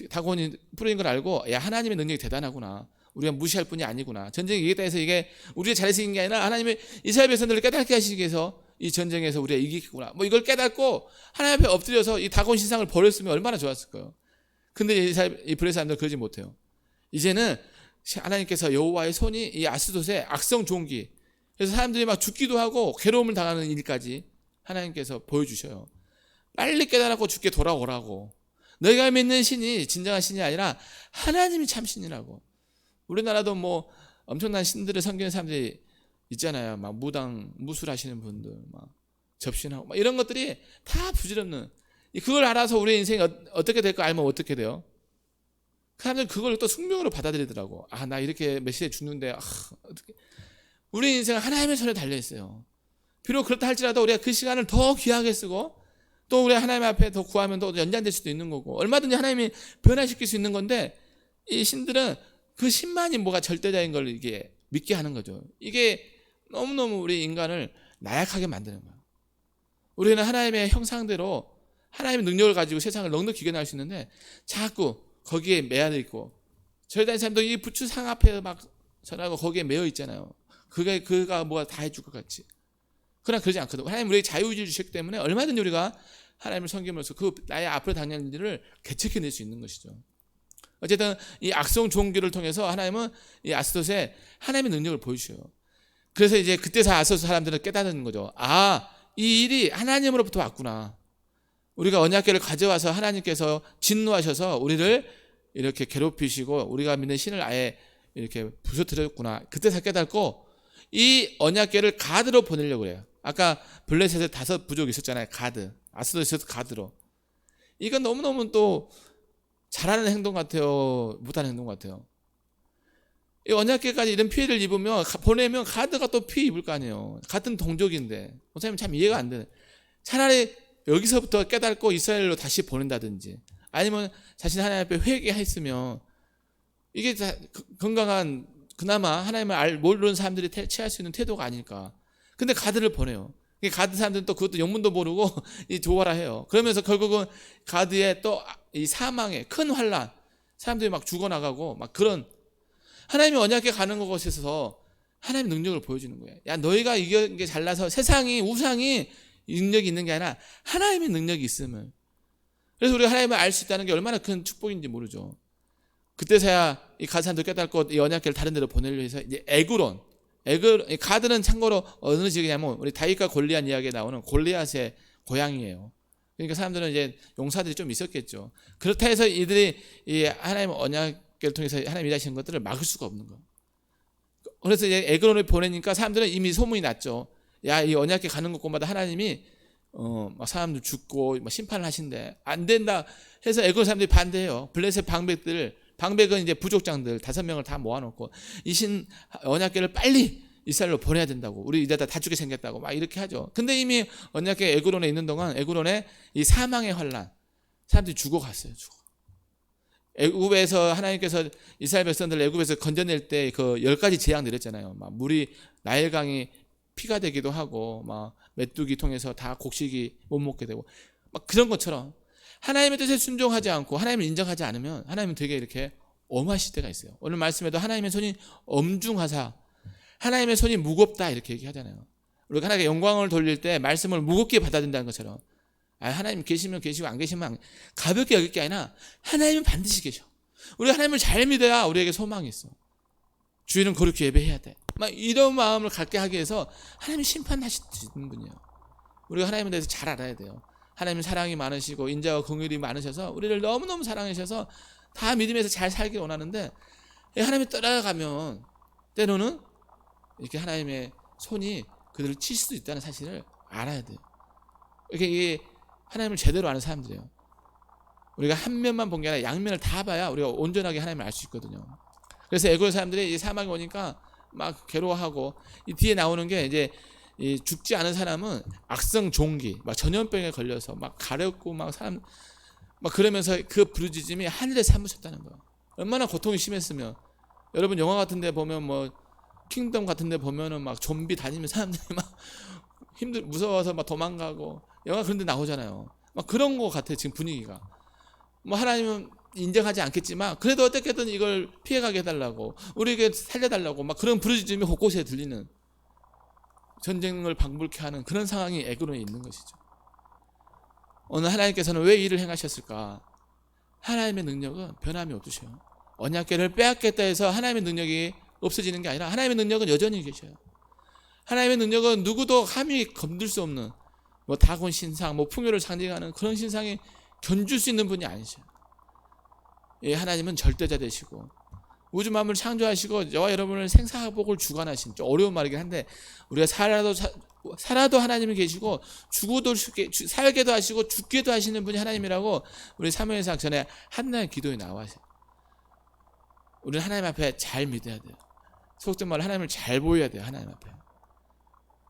다곤이 뿌리는 걸 알고, 야, 하나님의 능력이 대단하구나, 우리가 무시할 뿐이 아니구나, 전쟁이 이기겠다 해서 이게 우리가 잘해서 이긴 게 아니라 하나님의 이스라엘 백성들을 깨닫게 하시기 위해서 이 전쟁에서 우리가 이기겠구나, 뭐 이걸 깨닫고 하나님 앞에 엎드려서 이 다곤 신상을 버렸으면 얼마나 좋았을 거예요. 근데 이 블레셋 사람들 그러지 못해요. 이제는 하나님께서 여호와의 손이 이 아스돗의 악성 종기, 그래서 사람들이 막 죽기도 하고 괴로움을 당하는 일까지 하나님께서 보여주셔요. 빨리 깨달았고 죽게 돌아오라고. 너희가 믿는 신이 진정한 신이 아니라 하나님이 참 신이라고. 우리나라도 뭐 엄청난 신들을 섬기는 사람들이 있잖아요. 막 무술하시는 분들, 막 접신하고 막 이런 것들이 다 부질없는, 그걸 알아서 우리의 인생이 어떻게 될까 알면 어떻게 돼요? 그 사람들은 그걸 또 숙명으로 받아들이더라고. 아, 나 이렇게 몇 시에 죽는데, 어떻게. 우리 인생은 하나님의 손에 달려있어요. 비록 그렇다 할지라도 우리가 그 시간을 더 귀하게 쓰고 또 우리 하나님 앞에 더 구하면 또 연장될 수도 있는 거고, 얼마든지 하나님이 변화시킬 수 있는 건데, 이 신들은 그 신만이 뭐가 절대적인 걸 이게 믿게 하는 거죠. 이게 너무너무 우리 인간을 나약하게 만드는 거예요. 우리는 하나님의 형상대로 하나님의 능력을 가지고 세상을 넉넉히 이겨낼 수 있는데 자꾸 거기에 매여 있고, 저희 다니는 사람도 이 부추상 앞에 막 전하고 거기에 매여 있잖아요. 그가 뭐가 다 해줄 것 같이. 그러나 그러지 않거든. 하나님 우리에게 자유의지를 주셨기 때문에 얼마든지 우리가 하나님을 섬김으로써 그 나의 앞으로 당하는 일을 개척해낼 수 있는 것이죠. 어쨌든 이 악성 종교를 통해서 하나님은 이 아스돗에 하나님의 능력을 보여주셔요. 그래서 이제 그때서 아스돗 사람들은 깨닫는 거죠. 아, 이 일이 하나님으로부터 왔구나. 우리가 언약궤를 가져와서 하나님께서 진노하셔서 우리를 이렇게 괴롭히시고 우리가 믿는 신을 아예 이렇게 부서뜨렸구나. 그때서 깨닫고 이 언약궤를 가드로 보내려고 그래요. 아까 블레셋에 5 부족이 있었잖아요. 가드. 아스돗에서 가드로. 이건 너무너무 또 잘하는 행동 같아요, 못하는 행동 같아요. 이 언약궤까지 이런 피해를 입으면 보내면 가드가 또 피해 입을 거 아니에요. 같은 동족인데. 선생님 참 이해가 안 되네. 차라리 여기서부터 깨닫고 이스라엘로 다시 보낸다든지, 아니면 자신 하나님 앞에 회개했으면 이게 다 건강한, 그나마 하나님을 모르는 사람들이 취할 수 있는 태도가 아닐까. 근데 가드를 보내요. 가드 사람들은 또 그것도 영문도 모르고 이 조화라 해요. 그러면서 결국은 가드의 또 이 사망의 큰 환란, 사람들이 막 죽어나가고 막 그런, 하나님이 언약궤 가는 것에 있어서 하나님의 능력을 보여주는 거예요. 야, 너희가 이게 잘나서 세상이 우상이 능력이 있는 게 아니라 하나님의 능력이 있음을. 그래서 우리가 하나님을 알 수 있다는 게 얼마나 큰 축복인지 모르죠. 그때서야 이 가드 사람들 깨닫고 이 언약궤를 다른 데로 보내려 해서 이제 에그론, 가드는 참고로 어느 지역이냐면 우리 다윗과 골리앗 이야기에 나오는 골리앗의 고향이에요. 그러니까 사람들은 이제 용사들이 좀 있었겠죠. 그렇다 해서 이들이 이 하나님 언약궤를 통해서 하나님 일하시는 것들을 막을 수가 없는 거예요. 그래서 이제 에그론을 보내니까 사람들은 이미 소문이 났죠. 야, 이 언약궤 가는 곳마다 하나님이 막 사람들 죽고 막 심판을 하신대. 안 된다 해서 에그론 사람들이 반대해요. 블레셋 방백은 이제 부족장들 5명을 다 모아놓고 이 신 언약궤를 빨리 이스라엘로 보내야 된다고, 우리 이제다 죽게 생겼다고 막 이렇게 하죠. 근데 이미 언약궤 에그론에 있는 동안 에그론에 이 사망의 환란, 사람들이 죽어갔어요. 애굽에서 하나님께서 이스라엘 백성들 애굽에서 건져낼 때 그 10가지 재앙 내렸잖아요. 막 물이 나일강이 피가 되기도 하고, 막 메뚜기 통해서 다 곡식이 못 먹게 되고, 막 그런 것처럼 하나님의 뜻에 순종하지 않고 하나님을 인정하지 않으면 하나님은 되게 이렇게 엄하실 때가 있어요. 오늘 말씀에도 하나님의 손이 엄중하사, 하나님의 손이 무겁다 이렇게 얘기하잖아요. 우리가 하나님께 영광을 돌릴 때 말씀을 무겁게 받아들인다는 것처럼, 하나님 계시면 계시고 안 계시면 가볍게 여길 게 아니라 하나님은 반드시 계셔. 우리가 하나님을 잘 믿어야 우리에게 소망이 있어. 주일은 거룩히 예배해야 돼. 막 이런 마음을 갖게 하기 위해서 하나님이 심판하시는 분이에요. 우리가 하나님에 대해서 잘 알아야 돼요. 하나님 사랑이 많으시고 인자와 긍휼이 많으셔서 우리를 너무너무 사랑하셔서 다 믿음에서 잘 살길 원하는데, 하나님이 떠나가면 때로는 이렇게 하나님의 손이 그들을 칠 수도 있다는 사실을 알아야 돼요. 이게 하나님을 제대로 아는 사람들이에요. 우리가 한 면만 본 게 아니라 양면을 다 봐야 우리가 온전하게 하나님을 알 수 있거든요. 그래서 애굽 사람들이 이 사막에 오니까 막 괴로워하고, 이 뒤에 나오는 게 이제 이 죽지 않은 사람은 악성 종기, 막 전염병에 걸려서 막 가렵고 막 사람 막 그러면서 그 부르짖음이 하늘에 사무쳤다는 거예요. 얼마나 고통이 심했으면. 여러분 영화 같은데 보면 뭐 킹덤 같은데 보면은 막 좀비 다니면 사람들이 막 무서워서 막 도망가고, 영화 그런 데 나오잖아요. 막 그런 거 같아 지금 분위기가. 뭐 하나님은 인정하지 않겠지만 그래도 어떻게든 이걸 피해가게 해달라고, 우리에게 살려달라고 막 그런 부르짖음이 곳곳에 들리는, 전쟁을 방불케 하는 그런 상황이 에그론에 있는 것이죠. 오늘 하나님께서는 왜 일을 행하셨을까? 하나님의 능력은 변함이 없으셔요. 언약궤를 빼앗겠다 해서 하나님의 능력이 없어지는 게 아니라 하나님의 능력은 여전히 계셔요. 하나님의 능력은 누구도 감히 건들 수 없는, 뭐 다곤 신상, 뭐 풍요를 상징하는 그런 신상에 견줄 수 있는 분이 아니셔요. 예, 하나님은 절대자 되시고 우주 만물을 창조하시고 저와 여러분을 생사복을 주관하신, 좀 어려운 말이긴 한데, 우리가 살아도 하나님이 계시고 죽어도 살게도 하시고 죽게도 하시는 분이 하나님이라고 우리 사무엘상 전에 한나의 기도에 나와요. 우리는 하나님 앞에 잘 믿어야 돼요. 속된 말로 하나님을 잘 보여야 돼요. 하나님 앞에.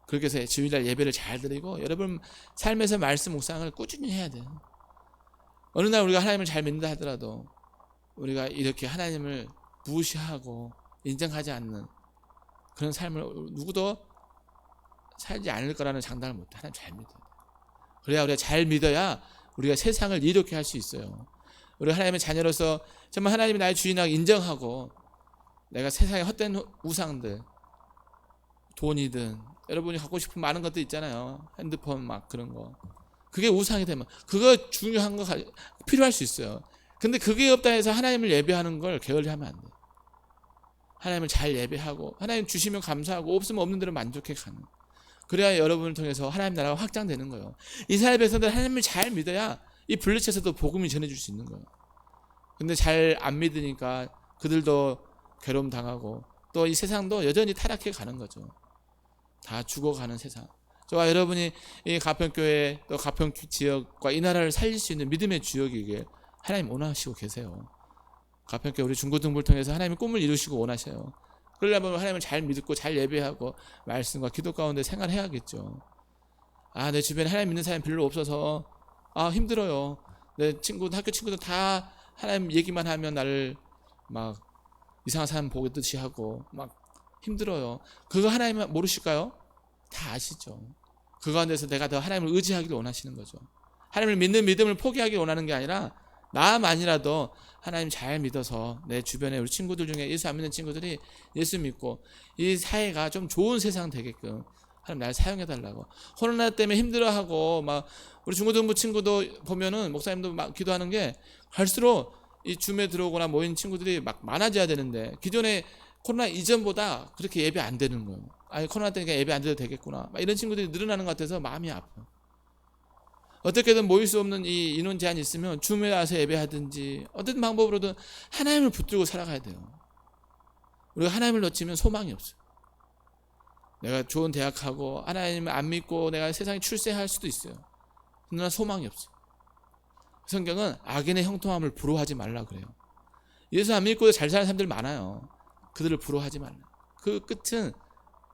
그렇게 해서 주일날 예배를 잘 드리고 여러분 삶에서 말씀 묵상을 꾸준히 해야 돼요. 어느 날 우리가 하나님을 잘 믿는다 하더라도 우리가 이렇게 하나님을 무시하고 인정하지 않는 그런 삶을 누구도 살지 않을 거라는 장담을 못해. 하나님 잘 믿어야 돼. 그래야 우리가 잘 믿어야 우리가 세상을 이롭게 할 수 있어요. 우리가 하나님의 자녀로서 정말 하나님이 나의 주인이라고 인정하고, 내가 세상의 헛된 우상들, 돈이든 여러분이 갖고 싶은 많은 것들 있잖아요. 핸드폰 막 그런 거, 그게 우상이 되면 그거 중요한 거 필요할 수 있어요. 근데 그게 없다 해서 하나님을 예배하는 걸 게을리하면 안 돼요. 하나님을 잘 예배하고 하나님 주시면 감사하고 없으면 없는 대로 만족해 가는, 그래야 여러분을 통해서 하나님 나라가 확장되는 거예요. 이스라엘 백성들 하나님을 잘 믿어야 이 블레셋에서도 복음이 전해줄 수 있는 거예요. 근데 잘 안 믿으니까 그들도 괴로움 당하고 또 이 세상도 여전히 타락해 가는 거죠. 다 죽어가는 세상. 저와 여러분이 이 가평교회 또 가평 지역과 이 나라를 살릴 수 있는 믿음의 주역이길 하나님 원하시고 계세요. 가평교회 우리 중고등부를 통해서 하나님의 꿈을 이루시고 원하셔요. 그러려면 하나님을 잘 믿고 잘 예배하고 말씀과 기도 가운데 생활해야겠죠. 내 주변에 하나님 믿는 사람이 별로 없어서 힘들어요. 내 친구, 학교 친구들 다 하나님 얘기만 하면 나를 막 이상한 사람 보듯이 하고 막 힘들어요. 그거 하나님 모르실까요? 다 아시죠. 그 가운데서 내가 더 하나님을 의지하기를 원하시는 거죠. 하나님을 믿는 믿음을 포기하기 원하는 게 아니라 나만이라도 하나님 잘 믿어서 내 주변에 우리 친구들 중에 예수 안 믿는 친구들이 예수 믿고 이 사회가 좀 좋은 세상 되게끔 하나님 날 사용해달라고. 코로나 때문에 힘들어하고 막 우리 중고등부 친구도 보면은 목사님도 막 기도하는 게, 갈수록 이 줌에 들어오거나 모인 친구들이 막 많아져야 되는데 기존에 코로나 이전보다 그렇게 예배 안 되는 거예요. 코로나 때문에 예배 안 돼도 되겠구나, 막 이런 친구들이 늘어나는 것 같아서 마음이 아파요. 어떻게든 모일 수 없는 이 인원 제한이 있으면 줌에 와서 예배하든지 어떤 방법으로든 하나님을 붙들고 살아가야 돼요. 우리가 하나님을 놓치면 소망이 없어요. 내가 좋은 대학하고 하나님을 안 믿고 내가 세상에 출세할 수도 있어요. 그러나 소망이 없어요. 성경은 악인의 형통함을 부러워하지 말라 그래요. 예수 안 믿고 잘 사는 사람들 많아요. 그들을 부러워하지 말라. 그 끝은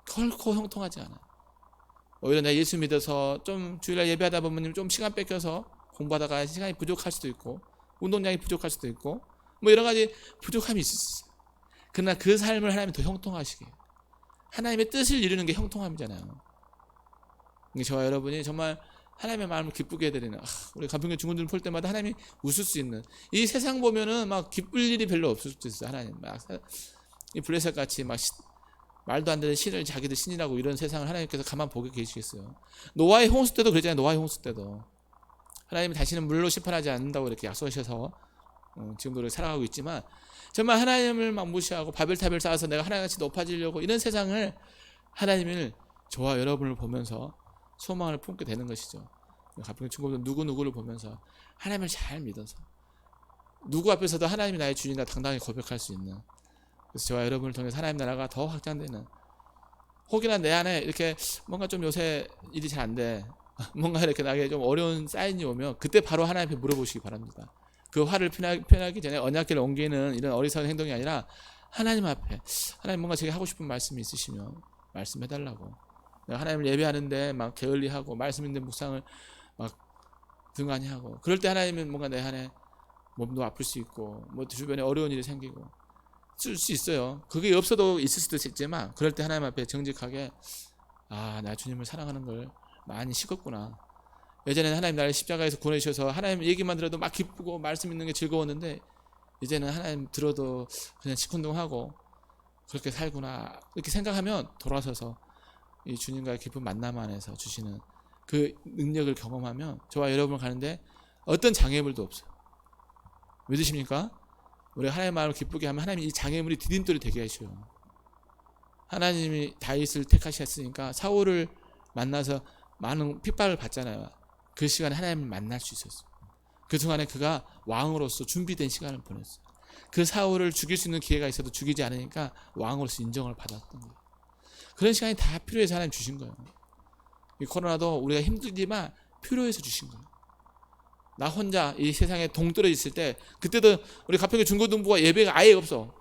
결코 형통하지 않아요. 오히려 내가 예수 믿어서 좀 주일날 예배하다 보면 좀 시간 뺏겨서 공부하다가 시간이 부족할 수도 있고 운동량이 부족할 수도 있고 뭐 여러 가지 부족함이 있을 수 있어요. 그러나 그 삶을 하나님이 더 형통하시게, 하나님의 뜻을 이루는 게 형통함이잖아요. 저와 여러분이 정말 하나님의 마음을 기쁘게 해드리는, 우리 가평교 중고등부 볼 때마다 하나님이 웃을 수 있는, 이 세상 보면은 막 기쁠 일이 별로 없을 수도 있어요. 하나님 막 이 블레셋 같이 막 말도 안 되는 신을 자기들 신이라고 이런 세상을 하나님께서 가만 보게 계시겠어요. 노아의 홍수 때도 그랬잖아요. 노아의 홍수 때도 하나님이 다시는 물로 심판하지 않는다고 이렇게 약속하셔서 지금도 그렇게 살아가고 있지만, 정말 하나님을 막 무시하고 바벨탑을 쌓아서 내가 하나님같이 높아지려고 이런 세상을 하나님을 저와 여러분을 보면서 소망을 품게 되는 것이죠. 가평 친구들 누구누구를 보면서 하나님을 잘 믿어서 누구 앞에서도 하나님이 나의 주인이라 당당히 고백할 수 있는, 그래서 저와 여러분을 통해서 하나님 나라가 더 확장되는, 혹이나 내 안에 이렇게 뭔가 좀 요새 일이 잘 안 돼, 뭔가 이렇게 나에게 좀 어려운 사인이 오면 그때 바로 하나님께 물어보시기 바랍니다. 그 화를 표현하기 전에 언약궤를 옮기는 이런 어리석은 행동이 아니라 하나님 앞에 하나님 뭔가 제가 하고 싶은 말씀이 있으시면 말씀해달라고. 내가 하나님을 예배하는데 막 게을리하고 말씀 있는 묵상을 막 등한히 하고 그럴 때 하나님은 뭔가 내 안에 몸도 아플 수 있고 뭐 주변에 어려운 일이 생기고 쓸 수 있어요. 그게 없어도 있을 수도 있지만 그럴 때 하나님 앞에 정직하게 나 주님을 사랑하는 걸 많이 식었구나. 예전에는 하나님 나를 십자가에서 구원해 주셔서 하나님 얘기만 들어도 막 기쁘고 말씀 있는 게 즐거웠는데 이제는 하나님 들어도 그냥 시큰둥하고 그렇게 살구나 이렇게 생각하면 돌아서서 이 주님과의 깊은 만남 안에서 주시는 그 능력을 경험하면 저와 여러분을 가는데 어떤 장애물도 없어요. 믿으십니까? 우리가 하나님의 마음을 기쁘게 하면 하나님이 이 장애물이 디딤돌이 되게 하셔요. 하나님이 다윗을 택하셨으니까 사울을 만나서 많은 핍박을 받잖아요. 그 시간에 하나님을 만날 수 있었어요. 그 동안에 그가 왕으로서 준비된 시간을 보냈어요. 그 사울을 죽일 수 있는 기회가 있어도 죽이지 않으니까 왕으로서 인정을 받았던 거예요. 그런 시간이 다 필요해서 하나님 주신 거예요. 이 코로나도 우리가 힘들지만 필요해서 주신 거예요. 나 혼자 이 세상에 동떨어져 있을 때 그때도 우리 가평교 중고등부가 예배가 아예 없어.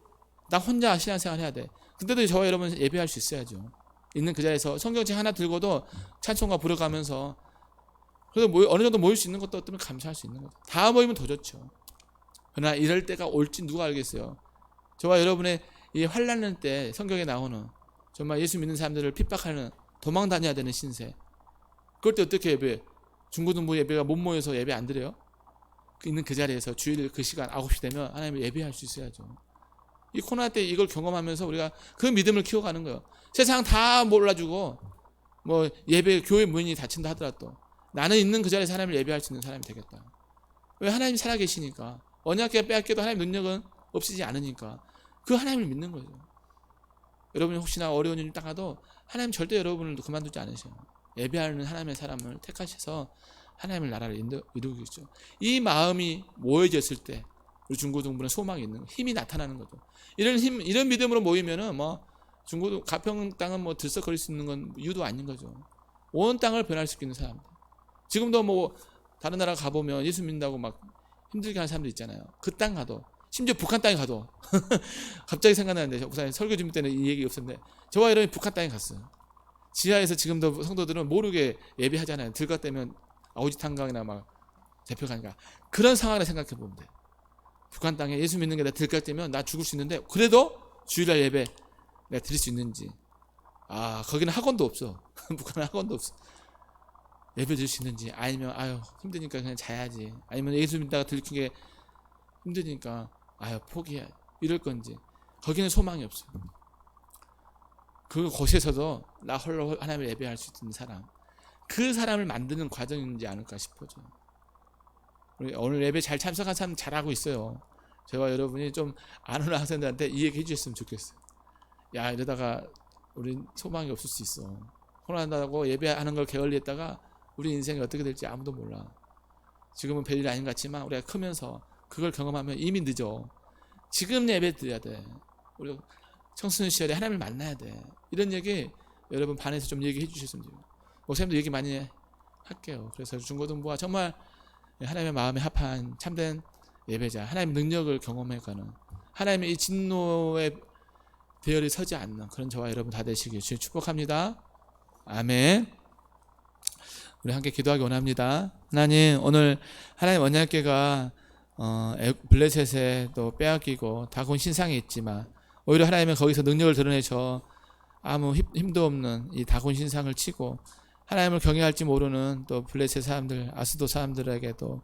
나 혼자 신앙생활 해야 돼. 그때도 저와 여러분 예배할 수 있어야죠. 있는 그 자리에서 성경책 하나 들고도 찬송가 부르가면서 그래도 어느 정도 모일 수 있는 것도 어쩌면 감사할 수 있는 거죠. 다 모이면 더 좋죠. 그러나 이럴 때가 올지 누가 알겠어요. 저와 여러분의 이 환난할 때 성경에 나오는 정말 예수 믿는 사람들을 핍박하는 도망 다녀야 되는 신세. 그럴 때 어떻게 예배? 중고등부 예배가 못 모여서 예배 안 드려요? 있는 그 자리에서 주일 그 시간 9시 되면 하나님을 예배할 수 있어야죠. 이 코로나 때 이걸 경험하면서 우리가 그 믿음을 키워가는 거예요. 세상 다 몰라주고 뭐 예배 교회 문이 닫힌다 하더라도 나는 있는 그 자리에서 하나님을 예배할 수 있는 사람이 되겠다. 왜? 하나님이 살아계시니까. 언약궤 빼앗겨도 하나님 능력은 없이지 않으니까 그 하나님을 믿는 거죠. 여러분이 혹시나 어려운 일이 따가도 하나님 절대 여러분을 그만두지 않으셔요. 예배하는 하나님의 사람을 택하셔서 하나님의 나라를 이루고 있죠. 이 마음이 모여졌을 때 우리 중고등부는 소망이 있는 거예요. 힘이 나타나는 거죠. 이런 힘, 이런 믿음으로 모이면은 뭐 중고등 가평 땅은 뭐 들썩거릴 수 있는 건 이유도 아닌 거죠. 온 땅을 변할 수 있는 사람들. 지금도 뭐 다른 나라 가보면 예수 믿는다고 막 힘들게 하는 사람들 있잖아요. 그 땅 가도 심지어 북한 땅에 가도 갑자기 생각나는데 우선 설교 준비 때는 이 얘기 없었는데 저와 여러분이 북한 땅에 갔어요. 지하에서 지금도 성도들은 모르게 예배하잖아요. 들어갔다면 아우지탄강이나 막 잡혀가니까 그런 상황을 생각해 보면 돼. 북한 땅에 예수 믿는 게 내가 들어갔다면 나 죽을 수 있는데 그래도 주일날 예배 내가 드릴 수 있는지. 거기는 학원도 없어. 북한은 학원도 없어. 예배 드릴 수 있는지 아니면 힘드니까 그냥 자야지 아니면 예수 믿다가 들킨 게 힘드니까 포기해 이럴 건지 거기는 소망이 없어요. 그 곳에서도 나 홀로 하나님을 예배할 수 있는 사람 그 사람을 만드는 과정인지 않을까 싶어져. 우리 오늘 예배 잘 참석한 사람 잘하고 있어요. 저와 여러분이 좀 안 오는 학생들한테 이 얘기 해주셨으면 좋겠어요. 야 이러다가 우리 소망이 없을 수 있어. 코로나다고 예배하는 걸 게을리했다가 우리 인생이 어떻게 될지 아무도 몰라. 지금은 별일 아닌 것 같지만 우리가 크면서 그걸 경험하면 이미 늦어. 지금 예배 드려야 돼. 우리 청소년 시절에 하나님을 만나야 돼. 이런 얘기 여러분 반에서 좀 얘기해 주셨으면 돼요. 목사님도 얘기 많이 할게요. 그래서 중고등부와 정말 하나님의 마음에 합한 참된 예배자, 하나님의 능력을 경험해가는 하나님의 이 진노의 대열이 서지 않는 그런 저와 여러분 다 되시길 주님 축복합니다. 아멘. 우리 함께 기도하기 원합니다. 하나님 오늘 하나님 언약궤가 블레셋에 또 빼앗기고 다곤 신상이 있지만 오히려 하나님은 거기서 능력을 드러내셔 아무 힘도 없는 이 다곤 신상을 치고 하나님을 경외할지 모르는 또 블레셋 사람들 아스도 사람들에게도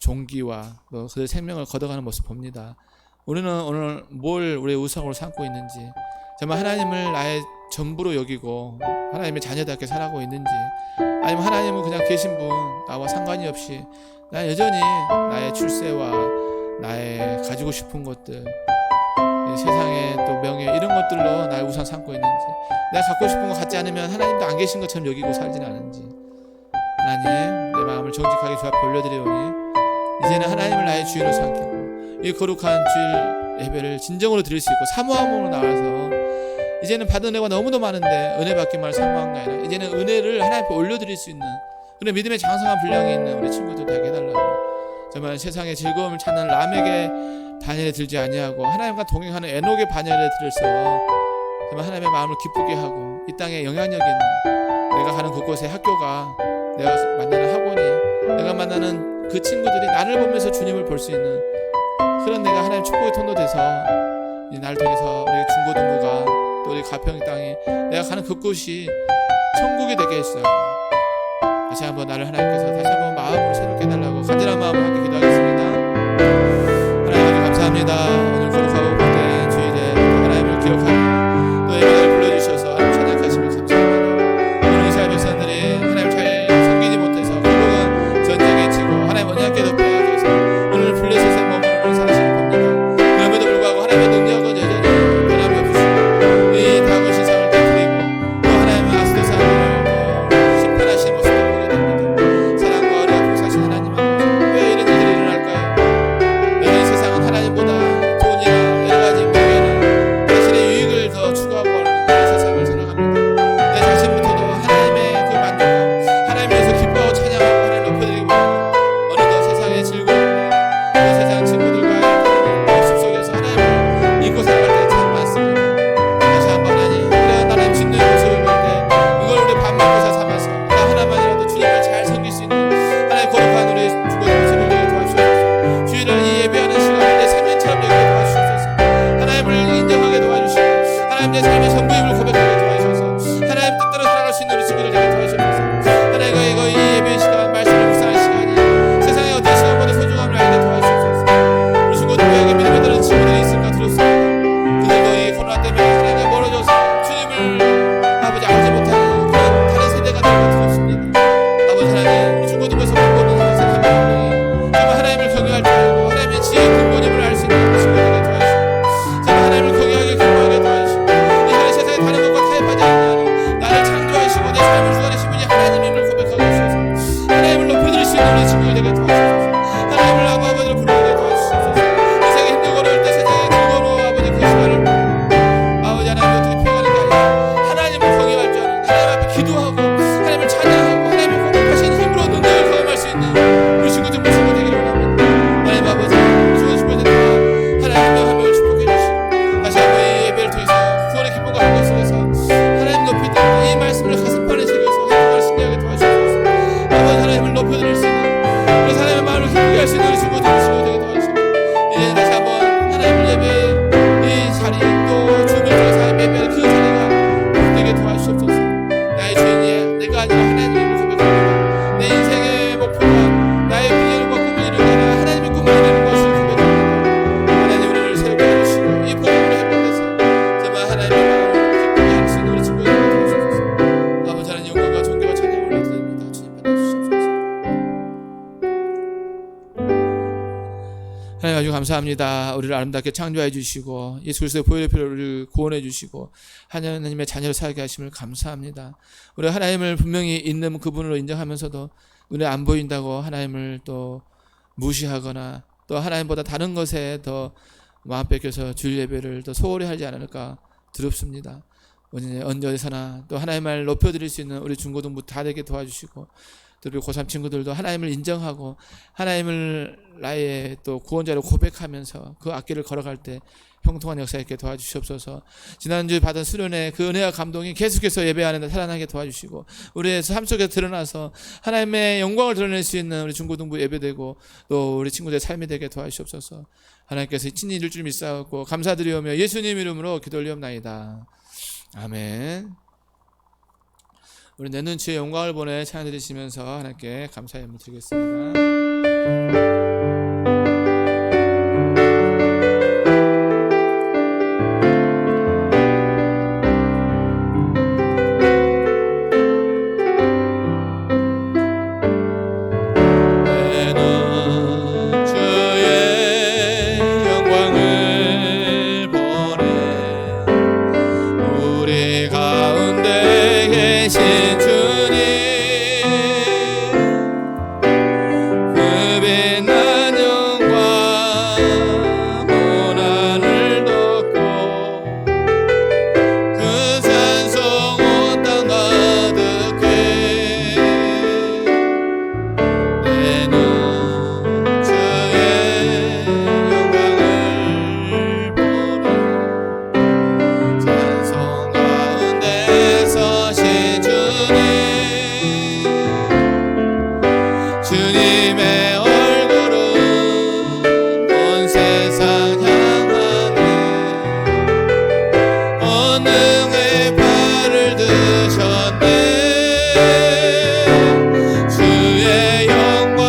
종기와 또 그들의 생명을 걷어가는 모습 봅니다. 우리는 오늘 뭘 우리의 우상으로 삼고 있는지 정말 하나님을 나의 전부로 여기고 하나님의 자녀답게 살아가고 있는지 아니면 하나님은 그냥 계신 분 나와 상관이 없이 나 여전히 나의 출세와 나의 가지고 싶은 것들 세상의 또 명예 이런 것들로 나의 우상 삼고 있는지 내가 갖고 싶은 거 갖지 않으면 하나님도 안 계신 것처럼 여기고 살지는 않은지 하나님 내 마음을 정직하게 주 앞에 올려드리오니 이제는 하나님을 나의 주인으로 삼기고 이 거룩한 주일 예배를 진정으로 드릴 수 있고 사모함으로 나와서 이제는 받은 은혜가 너무도 많은데 은혜 받기만 사모한 게 아니라 이제는 은혜를 하나님 앞에 올려드릴 수 있는 그런 믿음의 장성한 분량이 있는 우리 친구들 되게 해달라고 정말 세상의 즐거움을 찾는 람에게 반열에 들지 아니하고 하나님과 동행하는 에녹의 반열에 들어서 정말 하나님의 마음을 기쁘게 하고 이 땅에 영향력 있는 내가 가는 곳곳의 학교가, 내가 만나는 학원이, 내가 만나는 그 친구들이 나를 보면서 주님을 볼 수 있는 그런 내가 하나님 축복의 통로 돼서 이 나를 통해서 우리 중고등부가 또 우리 가평 땅이 내가 가는 그곳이 천국이 되게 했어요. 다시 한번 나를 하나님께서 다시 한번 마음으로 새롭게 해달라고 간절한 마음으로 함께 기도하겠습니다. 하나님 아주 감사합니다. 오늘 거룩하고 복된 주일에 하나님을 기억하고 또 예배를 불러주셔서 찬양케 하시며 감사합니다. 오늘 이스라엘 백성들이 하나님 잘 섬기지 못해서 결국은 전쟁에 지고 하나님 언약궤도 빼앗게 해서 오늘 블레셋에 머무르는 사실을 봅니다. 그럼에도 불구하고 하나님의 능력은 여전히 변함이 없으시고 이 다윗 신상을 깨뜨리고 또 하나님의 아스도 사람을 또 심판하시는 모습을 보게 됩니다. 사랑과 은혜가 복사하신 하나님 앞에 왜 이런 일들이 일어날까요? 왜 이 세상은 하나님보다 돈이나 여러가지 명예나 자신의 유익을 더 추구하고 하는 이 세상을 살아갑니다. 내 자신부터도 하나님의 그 만족감, 하나님을 위해서 기뻐하고 찬양하고 하나님 높여드리고 어느덧 세상의 즐거움에 그 세상 친구들과의 모습 속에서 하나님을 잊고 살아갈 때 참 많습니다. 다시 한번 하나님, 우리가 나라님 짓는 모습을 볼 때 이걸 우리 반면교사 삼아서 나 하나만이라도 주님을 잘 섬길 수 있는 하나님 거룩한 우리 중고등 모습을 되게 도와주셔서 주일을 이 예배하는 시간을 내 생명처럼 여기게 도와주셔서 하나님을 인정하게 도와주시고 하나님 내 삶의 전부임을 고백하게 도와주셔서 하나님 뜻대로 살아갈 수 있는 우리 친구들 되게 도와주셔서 하나님 이거 이 예배 시간 말씀을 묵상하는 시간이 세상의 어떤 시간보다 소중함을 알게 도와주셔서 우리 친구들에게 믿음에 드는 친구들이 있을까 들었습니다. 그들도 이 코로나 때문에 하나님과 멀어져서 주님을 아버지 알지 못하는 그런 다른 세대가 되고 들었습니다. 아버지 하나님 우리 친구들에서 보는 항상 한 명이 정말 하나님을 경외할 줄 알고 하나님의 지혜의 근본임을 알 수 있는 친구들에게 도와주시고 정말 하나님을 경외하게 기뻐하게 도와주시고 이 하나님 세상에 다른 것과 타협하지 않는 나를 창조하시고 내 삶을 주관하신 분이 하나님임을 고백하게 해주셔서 하나님을 높여드릴 수 있는 우리 친구들 되게 도와주셔서 하나님을 아버지를 부르게 도와주셔서 세상에 힘들고 어려울 때 세상에 즐거운 아버지 그 시간을 아버지 하나님 어떻게 표현하는 게 아니라 하나님을 경외할 줄 아는 하나님 앞에 기도하고 하나님을 찬양하고 하나님을 공격하시는 힘으로 능력을 경험할 수 있는 우리 친구들 모습을 되기를 원합니다. 하나님 아버지 우리 친구들 다 하나님 한 명 한 명을 축복해 주시고 다시 한번 이 예배를 통해서 구원의 기쁨과 함께 속에서 하나님 높이 드는 이 말씀을 가슴판에 새겨서 행동할 수 있게 도와주셔서 아버지 하나님을 높여드릴 수 있는 우리 하나님의 마음을 기쁘게 할 수 있는 우리 친구들 되게 도와주시고 이제 다시 한번 하나님을 예배 이 자리 또 주님을 통해서 예배하는 그 자리가 되게 도와주시옵소서. 나의 주인이 내가 아니라 하나님을 고백합니다. 내 인생의 목표가 나의 비전과 꿈을 이루는 게 아니라 하나님의 꿈을 이루는 것을 고백합니다. 하나님 우리를 세우게 해주시고 이 복음을 해본데서 정말 하나님의 마음을 기쁘게 할 수 있는 우리 친구들에게 도와주셔서 아버지 하나님 영광과 존귀와 찬양을 올려드립니다. 주님 받아주시옵소서. 하나님 아주 감사합니다. 우리를 아름답게 창조해 주시고 예수 그리스도의 보혈의 피로 우리를 구원해 주시고 하나님의 자녀로 살게 하심을 감사합니다. 우리 하나님을 분명히 있는 그분으로 인정하면서도 눈에 안 보인다고 하나님을 또 무시하거나 또 하나님보다 다른 것에 더 마음 뺏겨서 주일 예배를 더 소홀히 하지 않을까 두렵습니다. 언제 어디서나 또 하나님을 높여드릴 수 있는 우리 중고등부 다 되게 도와주시고 또 우리 고3 친구들도 하나님을 인정하고 하나님을 나의 또 구원자로 고백하면서 그 앞길을 걸어갈 때 형통한 역사 있게 도와주시옵소서. 지난주에 받은 수련의 그 은혜와 감동이 계속해서 예배하는 데 살아나게 도와주시고 우리의 삶 속에 드러나서 하나님의 영광을 드러낼 수 있는 우리 중고등부 예배되고 또 우리 친구들의 삶이 되게 도와주시옵소서. 하나님께서 친히 이룰 줄 믿사옵고 감사드리오며 예수님 이름으로 기도 올리옵나이다. 아멘. 우리 내 눈치에 영광을 보내 찬양 드리시면서 하나님께 감사의 예물 드리겠습니다. 주님 그 빛 주님의 얼굴은 온 세상 향하네. 언능의 발을 드셨네. 주의 영광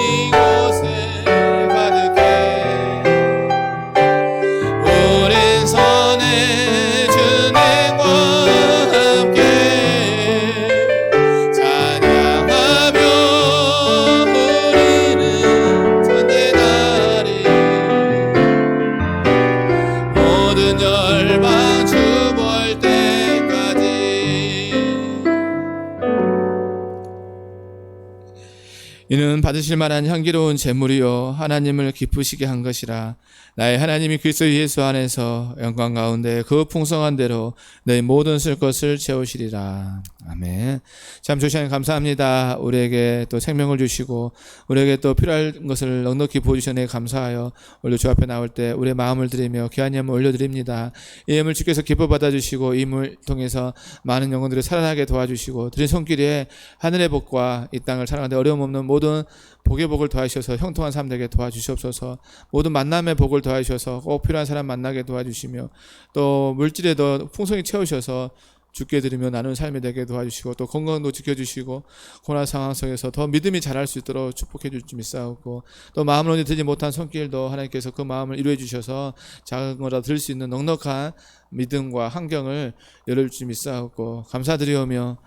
이곳에 가득해. 오랜 선의 주님과 함께 찬양하며 우리는 전제나리 모든 열방 주볼 때까지. 이는 받으실 만한 향기로운 제물이요 하나님을 기쁘시게 한 것이라. 나의 하나님이 그리스도 예수 안에서 영광 가운데 그 풍성한 대로 너희 모든 쓸 것을 채우시리라. 아멘. 참 주시하님 감사합니다. 우리에게 또 생명을 주시고 우리에게 또 필요한 것을 넉넉히 보여주시니 감사하여 오늘 주 앞에 나올 때 우리의 마음을 드리며 귀한 예물 올려드립니다. 이 예물 주께서 기뻐 받아주시고 이 예물 통해서 많은 영혼들을 살아나게 도와주시고 드린 손길에 하늘의 복과 이 땅을 살아가는데 어려움 없는 모든 복의 복을 더하셔서 형통한 삶 되게 도와주시옵소서. 모든 만남의 복을 더하셔서 꼭 필요한 사람 만나게 도와주시며 또 물질에 더 풍성히 채우셔서 주께 드리며 나누는 삶이 되게 도와주시고 또 건강도 지켜주시고 고난 상황 속에서 더 믿음이 자랄 수 있도록 축복해 주시 믿사옵고 또 마음을 언제 들지 못한 손길도 하나님께서 그 마음을 이루어 주셔서 작은 거라도 들을 수 있는 넉넉한 믿음과 환경을 열어주시 믿사옵고 감사드리오며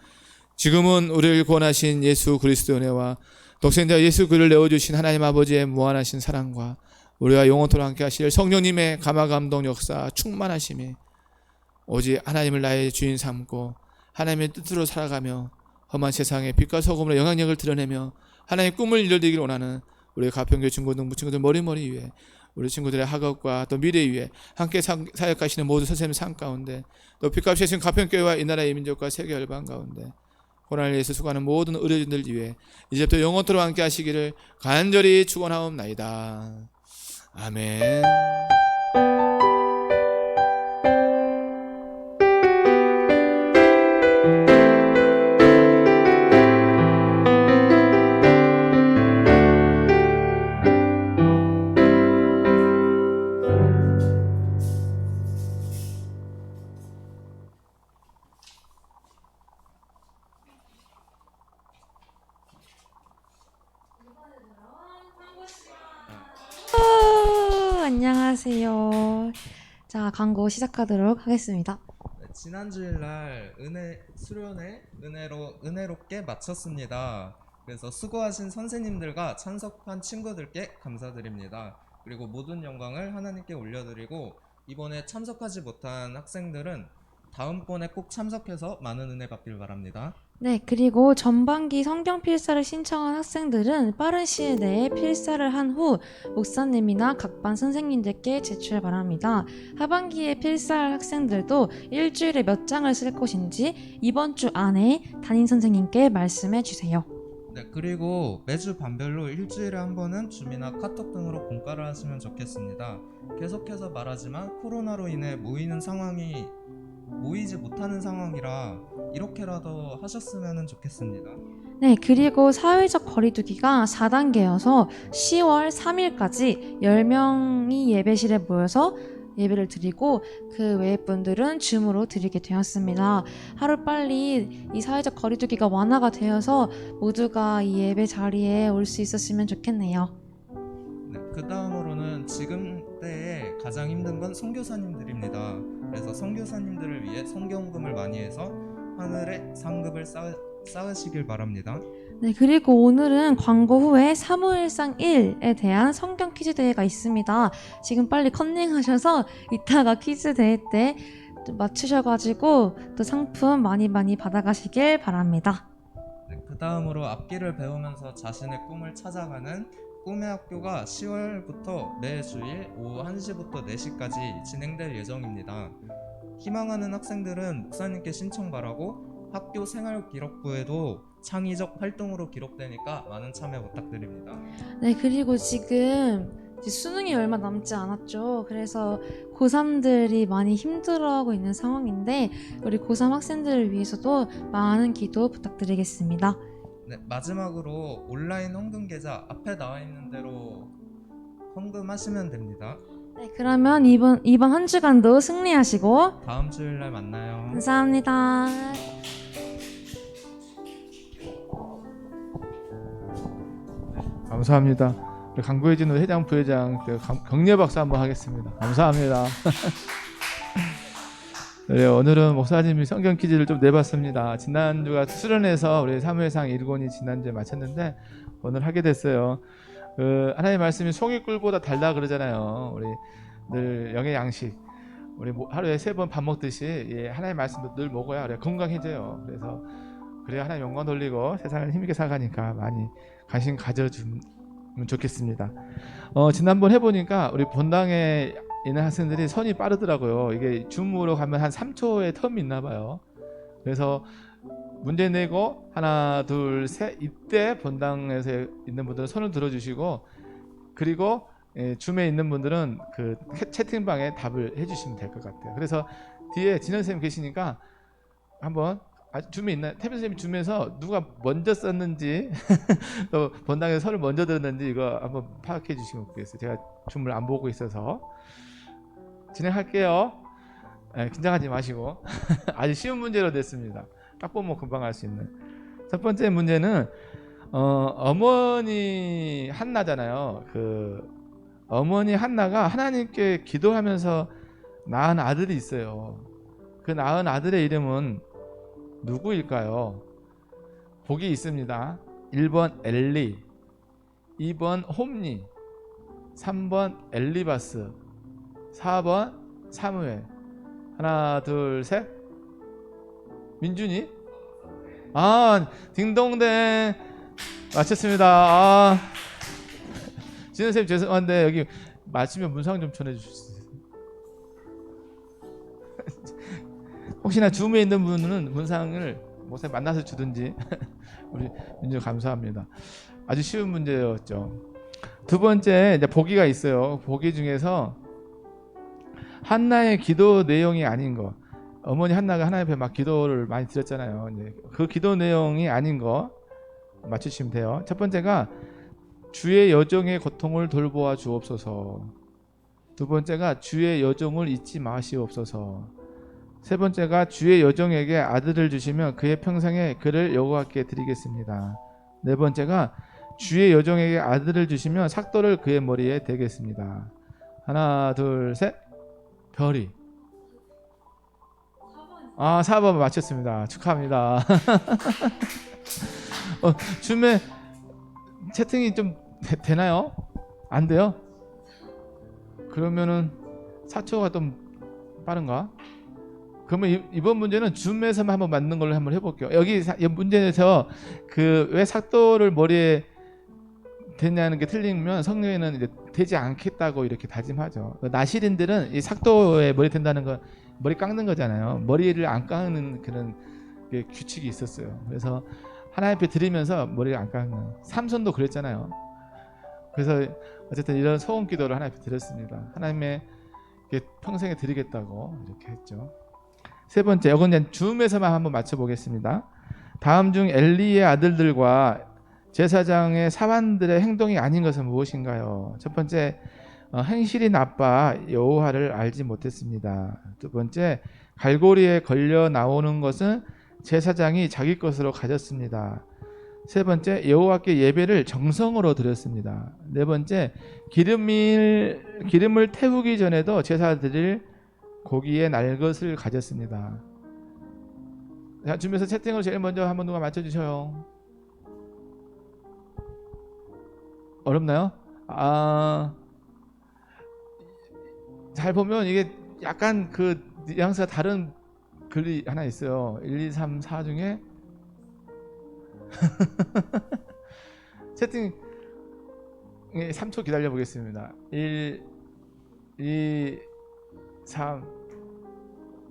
지금은 우리를 구원하신 예수 그리스도의 은혜와 독생자 예수 그를 내어주신 하나님 아버지의 무한하신 사랑과 우리와 영원토록 함께 하실 성령님의 감화감동 역사 충만하심이 오직 하나님을 나의 주인 삼고 하나님의 뜻으로 살아가며 험한 세상에 빛과 소금으로 영향력을 드러내며 하나님의 꿈을 이루어지기를 원하는 우리 가평교회 중고등부 친구들 머리머리 위에 우리 친구들의 학업과 또 미래 위에 함께 사역하시는 모든 선생님 삶 가운데 또 빛값이 되신 가평교회와 이 나라의 민족과 세계 열방 가운데 고난을 위해서 수고하는 모든 의료진들 위해 이제부터 영원토록 함께 하시기를 간절히 축원하옵나이다. 아멘. 안녕하세요. 자, 광고 시작하도록 하겠습니다. 네, 지난 주일날 수련회 은혜롭게 마쳤습니다. 그래서 수고하신 선생님들과 참석한 친구들께 감사드립니다. 그리고 모든 영광을 하나님께 올려드리고 이번에 참석하지 못한 학생들은 다음번에 꼭 참석해서 많은 은혜 받길 바랍니다. 네, 그리고 전반기 성경 필사를 신청한 학생들은 빠른 시일 내에 필사를 한 후 목사님이나 각 반 선생님들께 제출 바랍니다. 하반기에 필사할 학생들도 일주일에 몇 장을 쓸 것인지 이번 주 안에 담임 선생님께 말씀해 주세요. 네, 그리고 매주 반별로 일주일에 한 번은 줌이나 카톡 등으로 공과를 하시면 좋겠습니다. 계속해서 말하지만 코로나로 인해 모이지 못하는 상황이라 이렇게라도 하셨으면 좋겠습니다. 네, 그리고 사회적 거리두기가 4단계여서 10월 3일까지 10명이 예배실에 모여서 예배를 드리고 그 외의 분들은 줌으로 드리게 되었습니다. 하루빨리 이 사회적 거리두기가 완화가 되어서 모두가 이 예배 자리에 올 수 있었으면 좋겠네요. 네, 그 다음으로는 지금 때에 가장 힘든 건 선교사님들입니다. 그래서 선교사님들을 위해 성경금을 많이 해서 하늘에 상급을 쌓으시길 바랍니다. 네, 그리고 오늘은 광고 후에 사무엘상 1에 대한 성경 퀴즈 대회가 있습니다. 지금 빨리 컨닝하셔서 이따가 퀴즈 대회 때 맞추셔가지고 또 상품 많이 받아가시길 바랍니다. 네, 그 다음으로 앞길을 배우면서 자신의 꿈을 찾아가는 꿈의 학교가 10월부터 매주일 오후 1시부터 4시까지 진행될 예정입니다. 희망하는 학생들은 목사님께 신청 바라고 학교 생활기록부에도 창의적 활동으로 기록되니까 많은 참여 부탁드립니다. 네, 그리고 지금 이제 수능이 얼마 남지 않았죠. 그래서 고3들이 많이 힘들어하고 있는 상황인데 우리 고3 학생들을 위해서도 많은 기도 부탁드리겠습니다. 네, 마지막으로 온라인 헌금 계좌 앞에 나와 있는 대로 헌금하시면 됩니다. 네, 그러면 이번 한 주간도 승리하시고 다음 주일날 만나요. 감사합니다. 감사합니다. 우리 강구혜진 회장 부회장 격려 박수 한번 하겠습니다. 감사합니다. 네, 오늘은 목사님이 성경 퀴즈를 좀 내봤습니다. 지난주가 수련회에서 우리 사무엘상 1권이 지난주에 마쳤는데 오늘 하게 됐어요. 하나님의 말씀이 송이꿀보다 달다 그러잖아요. 우리 늘 영의 양식, 우리 하루에 3번 밥 먹듯이 하나님의 말씀도 늘 먹어야 그래 건강해져요. 그래서 그래야 하나님 영광 돌리고 세상을 힘있게 살아가니까 많이 관심 가져주면 좋겠습니다. 지난번 해보니까 우리 본당에 있는 학생들이 손이 빠르더라고요. 이게 줌으로 가면 한 3초의 텀이 있나 봐요. 그래서 문제 내고 하나 둘 셋 이때 본당에서 있는 분들은 손을 들어주시고, 그리고 줌에 있는 분들은 그 채팅방에 답을 해주시면 될 것 같아요. 그래서 뒤에 진현 선생님 계시니까 한번 줌에 있나, 태빈 선생님이 줌에서 누가 먼저 썼는지 또 본당에서 손을 먼저 들었는지 이거 한번 파악해 주시면 좋겠어요. 제가 줌을 안 보고 있어서 진행할게요. 긴장하지 마시고 아주 쉬운 문제로 냈습니다. 딱 보면 금방 알 수 있는. 첫 번째 문제는 어머니 한나잖아요. 그 어머니 한나가 하나님께 기도하면서 낳은 아들이 있어요. 그 낳은 아들의 이름은 누구일까요? 보기 있습니다. 1번 엘리, 2번 홈니, 3번 엘리바스, 4번 사무엘. 하나 둘 셋. 민준이? 딩동댕 맞췄습니다. 진현 선생님 죄송한데 여기 맞히면 문상 좀 전해주실 수 있어요? 혹시나 줌에 있는 분은 문상을 목사님 만나서 주든지 우리 민준 감사합니다. 아주 쉬운 문제였죠. 두 번째 이제 보기가 있어요. 보기 중에서 한나의 기도 내용이 아닌 거, 어머니 한나가 하나님 앞에 막 기도를 많이 드렸잖아요. 이제 그 기도 내용이 아닌 거 맞추시면 돼요. 첫 번째가 주의 여종의 고통을 돌보아 주옵소서. 두 번째가 주의 여종을 잊지 마시옵소서. 세 번째가 주의 여종에게 아들을 주시면 그의 평생에 그를 여호와께 드리겠습니다. 네 번째가 주의 여종에게 아들을 주시면 삭도를 그의 머리에 대겠습니다. 하나 둘 셋. 별이. 4번 맞췄습니다. 축하합니다. 줌에 채팅이 좀 되나요? 안 돼요? 그러면은 4초가 좀 빠른가? 그러면 이번 문제는 줌에서만 한번 맞는 걸로 한번 해볼게요. 여기 문제에서 그 왜 삭도를 머리에 되냐는 게 틀리면 성경에는 이제 되지 않겠다고 이렇게 다짐하죠. 나시린들은 이 삭도에 머리 된다는 건 머리 깎는 거잖아요. 머리를 안 깎는 그런 규칙이 있었어요. 그래서 하나님 앞에 드리면서 머리를 안 깎는. 삼손도 그랬잖아요. 그래서 어쨌든 이런 소원 기도를 하나님 앞에 드렸습니다. 하나님의 평생에 드리겠다고 이렇게 했죠. 세 번째, 이건 그냥 줌에서만 한번 맞춰보겠습니다. 다음 중 엘리의 아들들과 제사장의 사환들의 행동이 아닌 것은 무엇인가요? 첫 번째, 행실이 나빠 여호와를 알지 못했습니다. 두 번째, 갈고리에 걸려 나오는 것은 제사장이 자기 것으로 가졌습니다. 세 번째, 여호와께 예배를 정성으로 드렸습니다. 네 번째, 기름을 태우기 전에도 제사 드릴 고기의 날 것을 가졌습니다. 자, 주면서 채팅으로 제일 먼저 한번 누가 맞춰주셔요. 어렵나요? 잘 보면 이게 약간 그 뉘앙스가 다른 글이 하나 있어요. 1, 2, 3, 4 중에 채팅 3초 기다려 보겠습니다. 1, 2, 3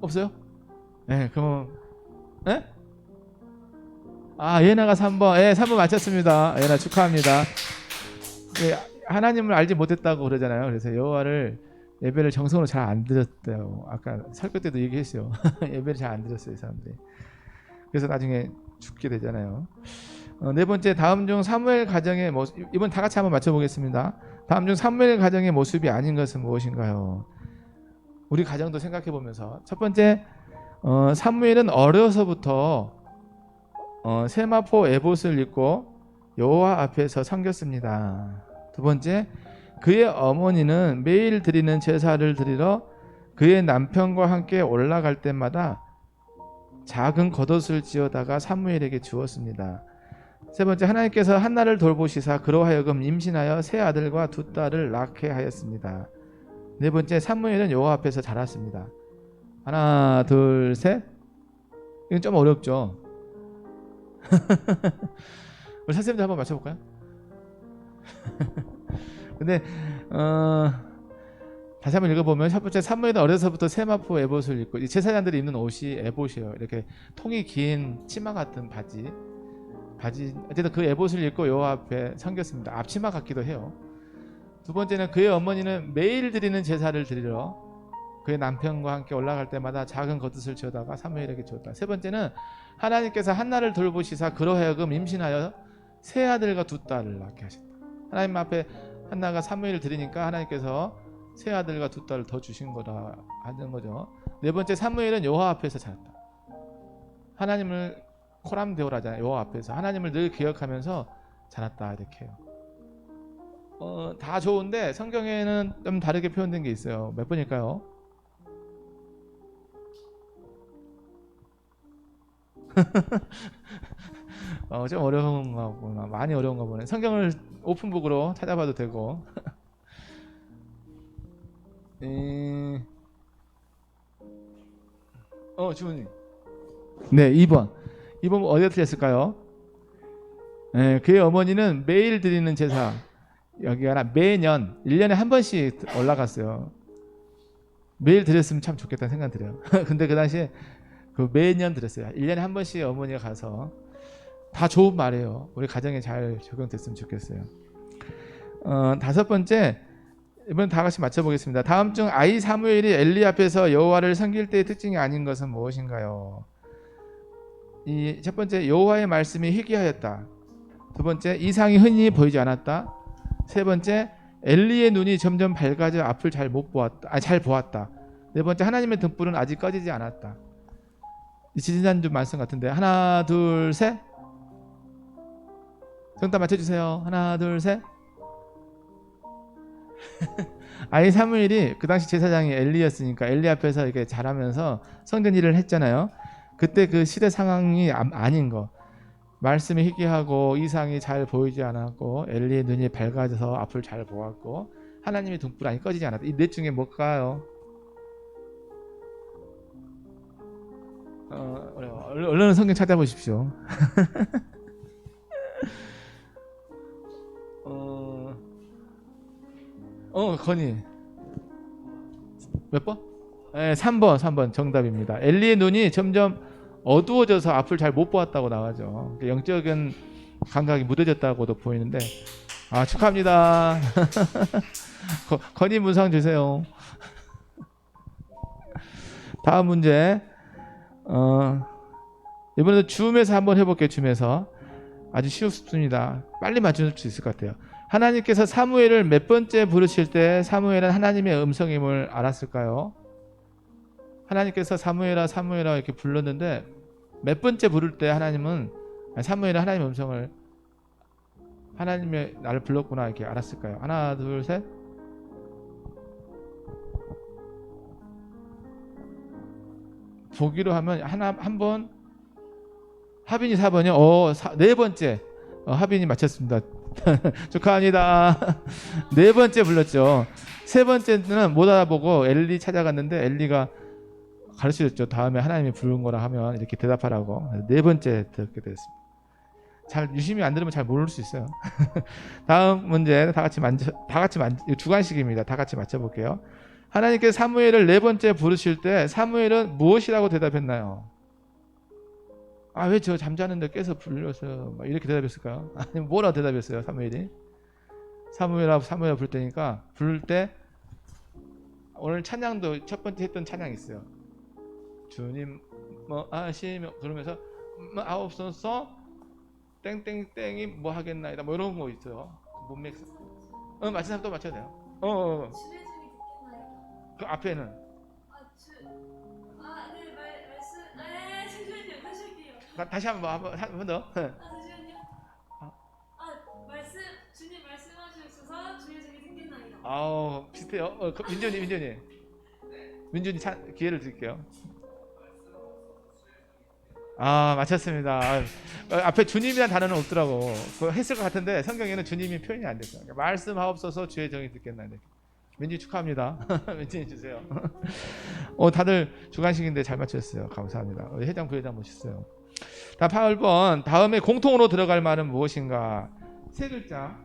없어요? 네, 그럼 예나가 3번. 3번 맞췄습니다. 예나 축하합니다. 하나님을 알지 못했다고 그러잖아요. 그래서 여호와를 예배를 정성으로 잘 안 드렸대요. 아까 설교 때도 얘기했어요. 예배를 잘 안 드렸어요, 이 사람들이. 그래서 나중에 죽게 되잖아요. 네 번째, 다음 중 사무엘 가정의 모습. 이번 다 같이 한번 맞춰보겠습니다. 다음 중 사무엘 가정의 모습이 아닌 것은 무엇인가요? 우리 가정도 생각해 보면서. 첫 번째, 사무엘은 어려서부터 세마포 에봇을 입고 여호와 앞에서 섬겼습니다. 두 번째, 그의 어머니는 매일 드리는 제사를 드리러 그의 남편과 함께 올라갈 때마다 작은 겉옷을 지어다가 사무엘에게 주었습니다. 세 번째, 하나님께서 한나를 돌보시사 그로 하여금 임신하여 세 아들과 두 딸을 낳게 하였습니다. 네 번째, 사무엘은 여호와 앞에서 자랐습니다. 하나, 둘, 셋. 이건 좀 어렵죠. 우리 선생님도 한번 맞춰볼까요? 근데 다시 한번 읽어보면 첫 번째, 사무엘은 어려서부터 세마포 에봇을 입고, 이 제사장들이 입는 옷이 에봇이에요. 이렇게 통이 긴 치마 같은 바지 어쨌든 그 에봇을 입고 여호와 앞에 섬겼습니다. 앞치마 같기도 해요. 두 번째는 그의 어머니는 매일 드리는 제사를 드리러 그의 남편과 함께 올라갈 때마다 작은 겉옷을 지어다가 사무엘에게 주었다. 세 번째는 하나님께서 한나를 돌보시사 그로 하여금 임신하여 세 아들과 두 딸을 낳게 하셨다. 하나님 앞에 한나가 사무엘을 드리니까 하나님께서 세 아들과 두 딸을 더 주신 거다 하는 거죠. 네 번째, 사무엘은 여호와 앞에서 자랐다. 하나님을 코람데오라잖아요. 여호와 앞에서 하나님을 늘 기억하면서 자랐다 이렇게 해요. 다 좋은데 성경에는 좀 다르게 표현된 게 있어요. 몇 번일까요? 좀 어려운가 보나, 많이 어려운가 보네. 성경을 오픈북으로 찾아봐도 되고. 주문님. 네, 2번 어디가 틀렸을까요? 네, 그의 어머니는 매일 드리는 제사, 여기가 아니라 매년 1년에 한 번씩 올라갔어요. 매일 드렸으면 참 좋겠다는 생각 들어요. 근데 그 당시에 그 매년 드렸어요. 1년에 한 번씩 어머니가 가서. 다 좋은 말이에요. 우리 가정에 잘 적용됐으면 좋겠어요. 다섯 번째, 이번 다 같이 맞춰보겠습니다. 다음 중 아이 사무엘이 엘리 앞에서 여호와를 섬길 때의 특징이 아닌 것은 무엇인가요? 이 첫 번째, 여호와의 말씀이 희귀하였다. 두 번째, 이상이 흔히 보이지 않았다. 세 번째, 엘리의 눈이 점점 밝아져 앞을 잘 보았다. 네 번째, 하나님의 등불은 아직 꺼지지 않았다. 지지난주 말씀 같은데. 하나, 둘, 셋. 정답 맞춰주세요. 하나, 둘, 셋. 아이 사무엘이 그 당시 제사장이 엘리였으니까 엘리 앞에서 이렇게 자라면서 성전 일을 했잖아요. 그때 그 시대 상황이 아닌 거. 말씀이 희귀하고 이상이 잘 보이지 않았고 엘리의 눈이 밝아져서 앞을 잘 보았고 하나님의 등불 아니 꺼지지 않았다. 이 넷 중에 뭘까요? 얼른 성경 찾아보십시오. 건이 몇 번? 네, 3번 정답입니다. 엘리의 눈이 점점 어두워져서 앞을 잘 못 보았다고 나와죠. 영적인 감각이 무뎌졌다고도 보이는데, 축하합니다. 건이 문상 주세요. 다음 문제. 이번에도 줌에서 한번 해볼게요. 줌에서 아주 쉽습니다. 빨리 맞출 수 있을 것 같아요. 하나님께서 사무엘을 몇 번째 부르실 때 사무엘은 하나님의 음성임을 알았을까요? 하나님께서 사무엘아 이렇게 불렀는데 몇 번째 부를 때 사무엘은 하나님의 음성을, 하나님의 나를 불렀구나 이렇게 알았을까요? 하나, 둘, 셋. 보기로 하면 한 번, 하빈이 4번이요. 네 번째. 하빈이 맞췄습니다. 축하합니다. 네 번째 불렀죠. 세 번째는 못 알아보고 엘리 찾아갔는데 엘리가 가르쳐줬죠. 다음에 하나님이 부른 거라 하면 이렇게 대답하라고. 네 번째 듣게 됐습니다. 잘 유심히 안 들으면 잘 모를 수 있어요. 다음 문제 다 같이 주관식입니다. 다 같이 맞춰볼게요. 하나님께서 사무엘을 네 번째 부르실 때 사무엘은 무엇이라고 대답했나요? 왜 저 잠자는데 깨서 불려서 이렇게 대답했을까요? 아니면 뭐라고 대답했어요? 사무엘이 사무엘아 부를 때니까, 부를 때 오늘 찬양도 첫 번째 했던 찬양이 있어요. 주님 뭐 아시며 그러면서 아옵소서 땡땡땡이 뭐 하겠나이다 뭐 이런 거 있어요. 문맥. 맞힌 사람 또 맞춰야 돼요. 주례 중에 듣겠나요? 그 앞에는 네, 말씀. 잠시만요. 다시 할게요. 다시 한번 더. 잠시만요. 말씀, 주님 말씀하셔서 주례 중에 듣겠나요? 아우 비슷해요. 민준이 기회를 드릴게요. 맞췄습니다. 앞에 주님이란 단어는 없더라고. 그거 했을 것 같은데 성경에는 주님이 표현이 안 됐어요. 그러니까 말씀하옵소서 주의 정의 듣겠나요. 민준이 축하합니다. 민준이 주세요. 다들 주간식인데 잘 맞췄어요. 감사합니다. 우리 회장 부회장 모셨어요. 다 8번 다음에 공통으로 들어갈 말은 무엇인가? 세 글자.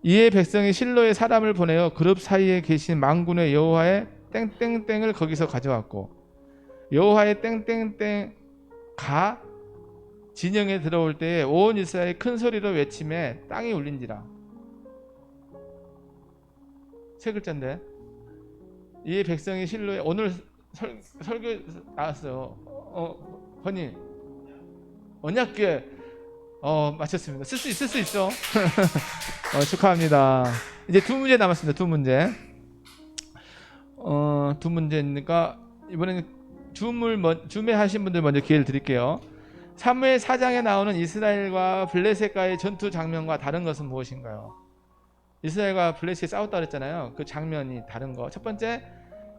이에 백성이 실로에 사람을 보내어 그룹 사이에 계신 만군의 여호와의 땡땡땡을 거기서 가져왔고 여호와의 땡땡땡 가 진영에 들어올 때에 온 이스라엘이 큰 소리로 외침에 땅이 울린지라. 세 글자인데 이에 백성이 실로에 오늘 설교 나왔어요. 권님 언약궤 맞췄습니다. 쓸 수 있어. 축하합니다. 이제 두 문제 남았습니다. 두 문제. 두 문제니까 이번에는 주매하신 분들 먼저 기회를 드릴게요. 사무엘 4장에 나오는 이스라엘과 블레셋과의 전투 장면과 다른 것은 무엇인가요? 이스라엘과 블레셋이 싸웠다 그랬잖아요. 그 장면이 다른 거. 첫 번째,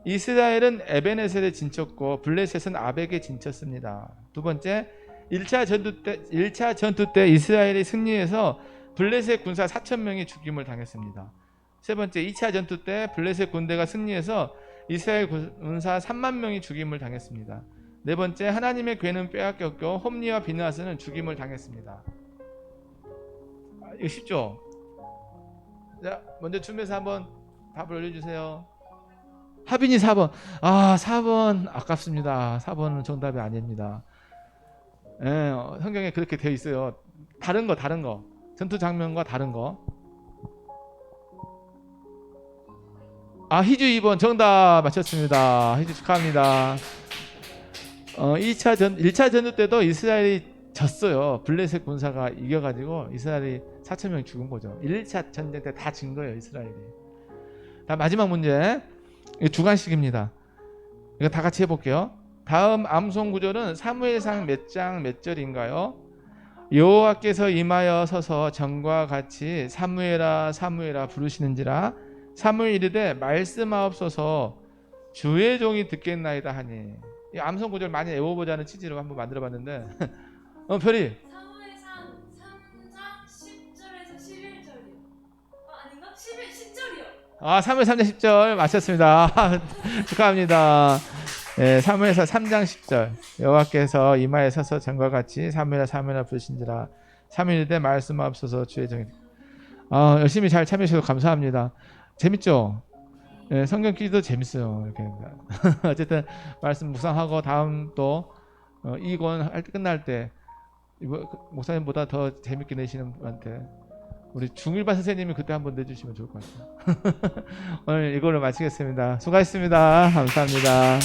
이스라엘은 에벤에셀에 진쳤고 블레셋은 아벡에 진쳤습니다. 두 번째, 1차 전투 때 이스라엘이 승리해서 블레셋 군사 4,000명이 죽임을 당했습니다. 세 번째, 2차 전투 때 블레셋 군대가 승리해서 이스라엘 군사 3만 명이 죽임을 당했습니다. 네 번째, 하나님의 궤는 빼앗겼고 홈리와 비느하스는 죽임을 당했습니다. 이거 쉽죠? 자, 먼저 준비해서 한번 답을 올려주세요. 하빈이 4번. 4번 아깝습니다. 4번은 정답이 아닙니다. 성경에 그렇게 되어 있어요. 다른 거. 전투 장면과 다른 거. 희주 2번 정답 맞췄습니다. 희주 축하합니다. 1차 전투 때도 이스라엘이 졌어요. 블레셋 군사가 이겨가지고 이스라엘이 4,000명 죽은 거죠. 1차 전쟁 때 다 진 거예요, 이스라엘이. 다 마지막 문제. 이거 주관식입니다. 이거 다 같이 해볼게요. 다음 암송 구절은 사무엘상 몇 장 몇 절인가요? 여호와께서 임하여 서서 전과 같이 사무엘아 사무엘아 부르시는지라 사무엘 이르되 말씀하옵소서 주의 종이 듣겠나이다 하니. 이 암송 구절 많이 외워보자는 취지로 한번 만들어봤는데 별이 사무엘상 3장 10절에서 11절이요. 아닌가? 10절이요. 사무엘 3장 10절 맞췄습니다. 축하합니다. 사무엘상 3장 10절 여호와께서 임하에 서서 전과 같이 사무엘아 사무엘아 부르신지라 사무엘 이르되 말씀하옵소서 주의 종이. 열심히 잘 참여해주셔서 감사합니다. 재밌죠? 성경 퀴즈도 재밌어요. 이렇게 어쨌든 말씀 묵상하고 다음 또 2권 끝날 때 목사님보다 더 재밌게 내시는 분한테 우리 중일반 선생님이 그때 한번 내주시면 좋을 것 같아요. 오늘 이걸로 마치겠습니다. 수고하셨습니다. 감사합니다.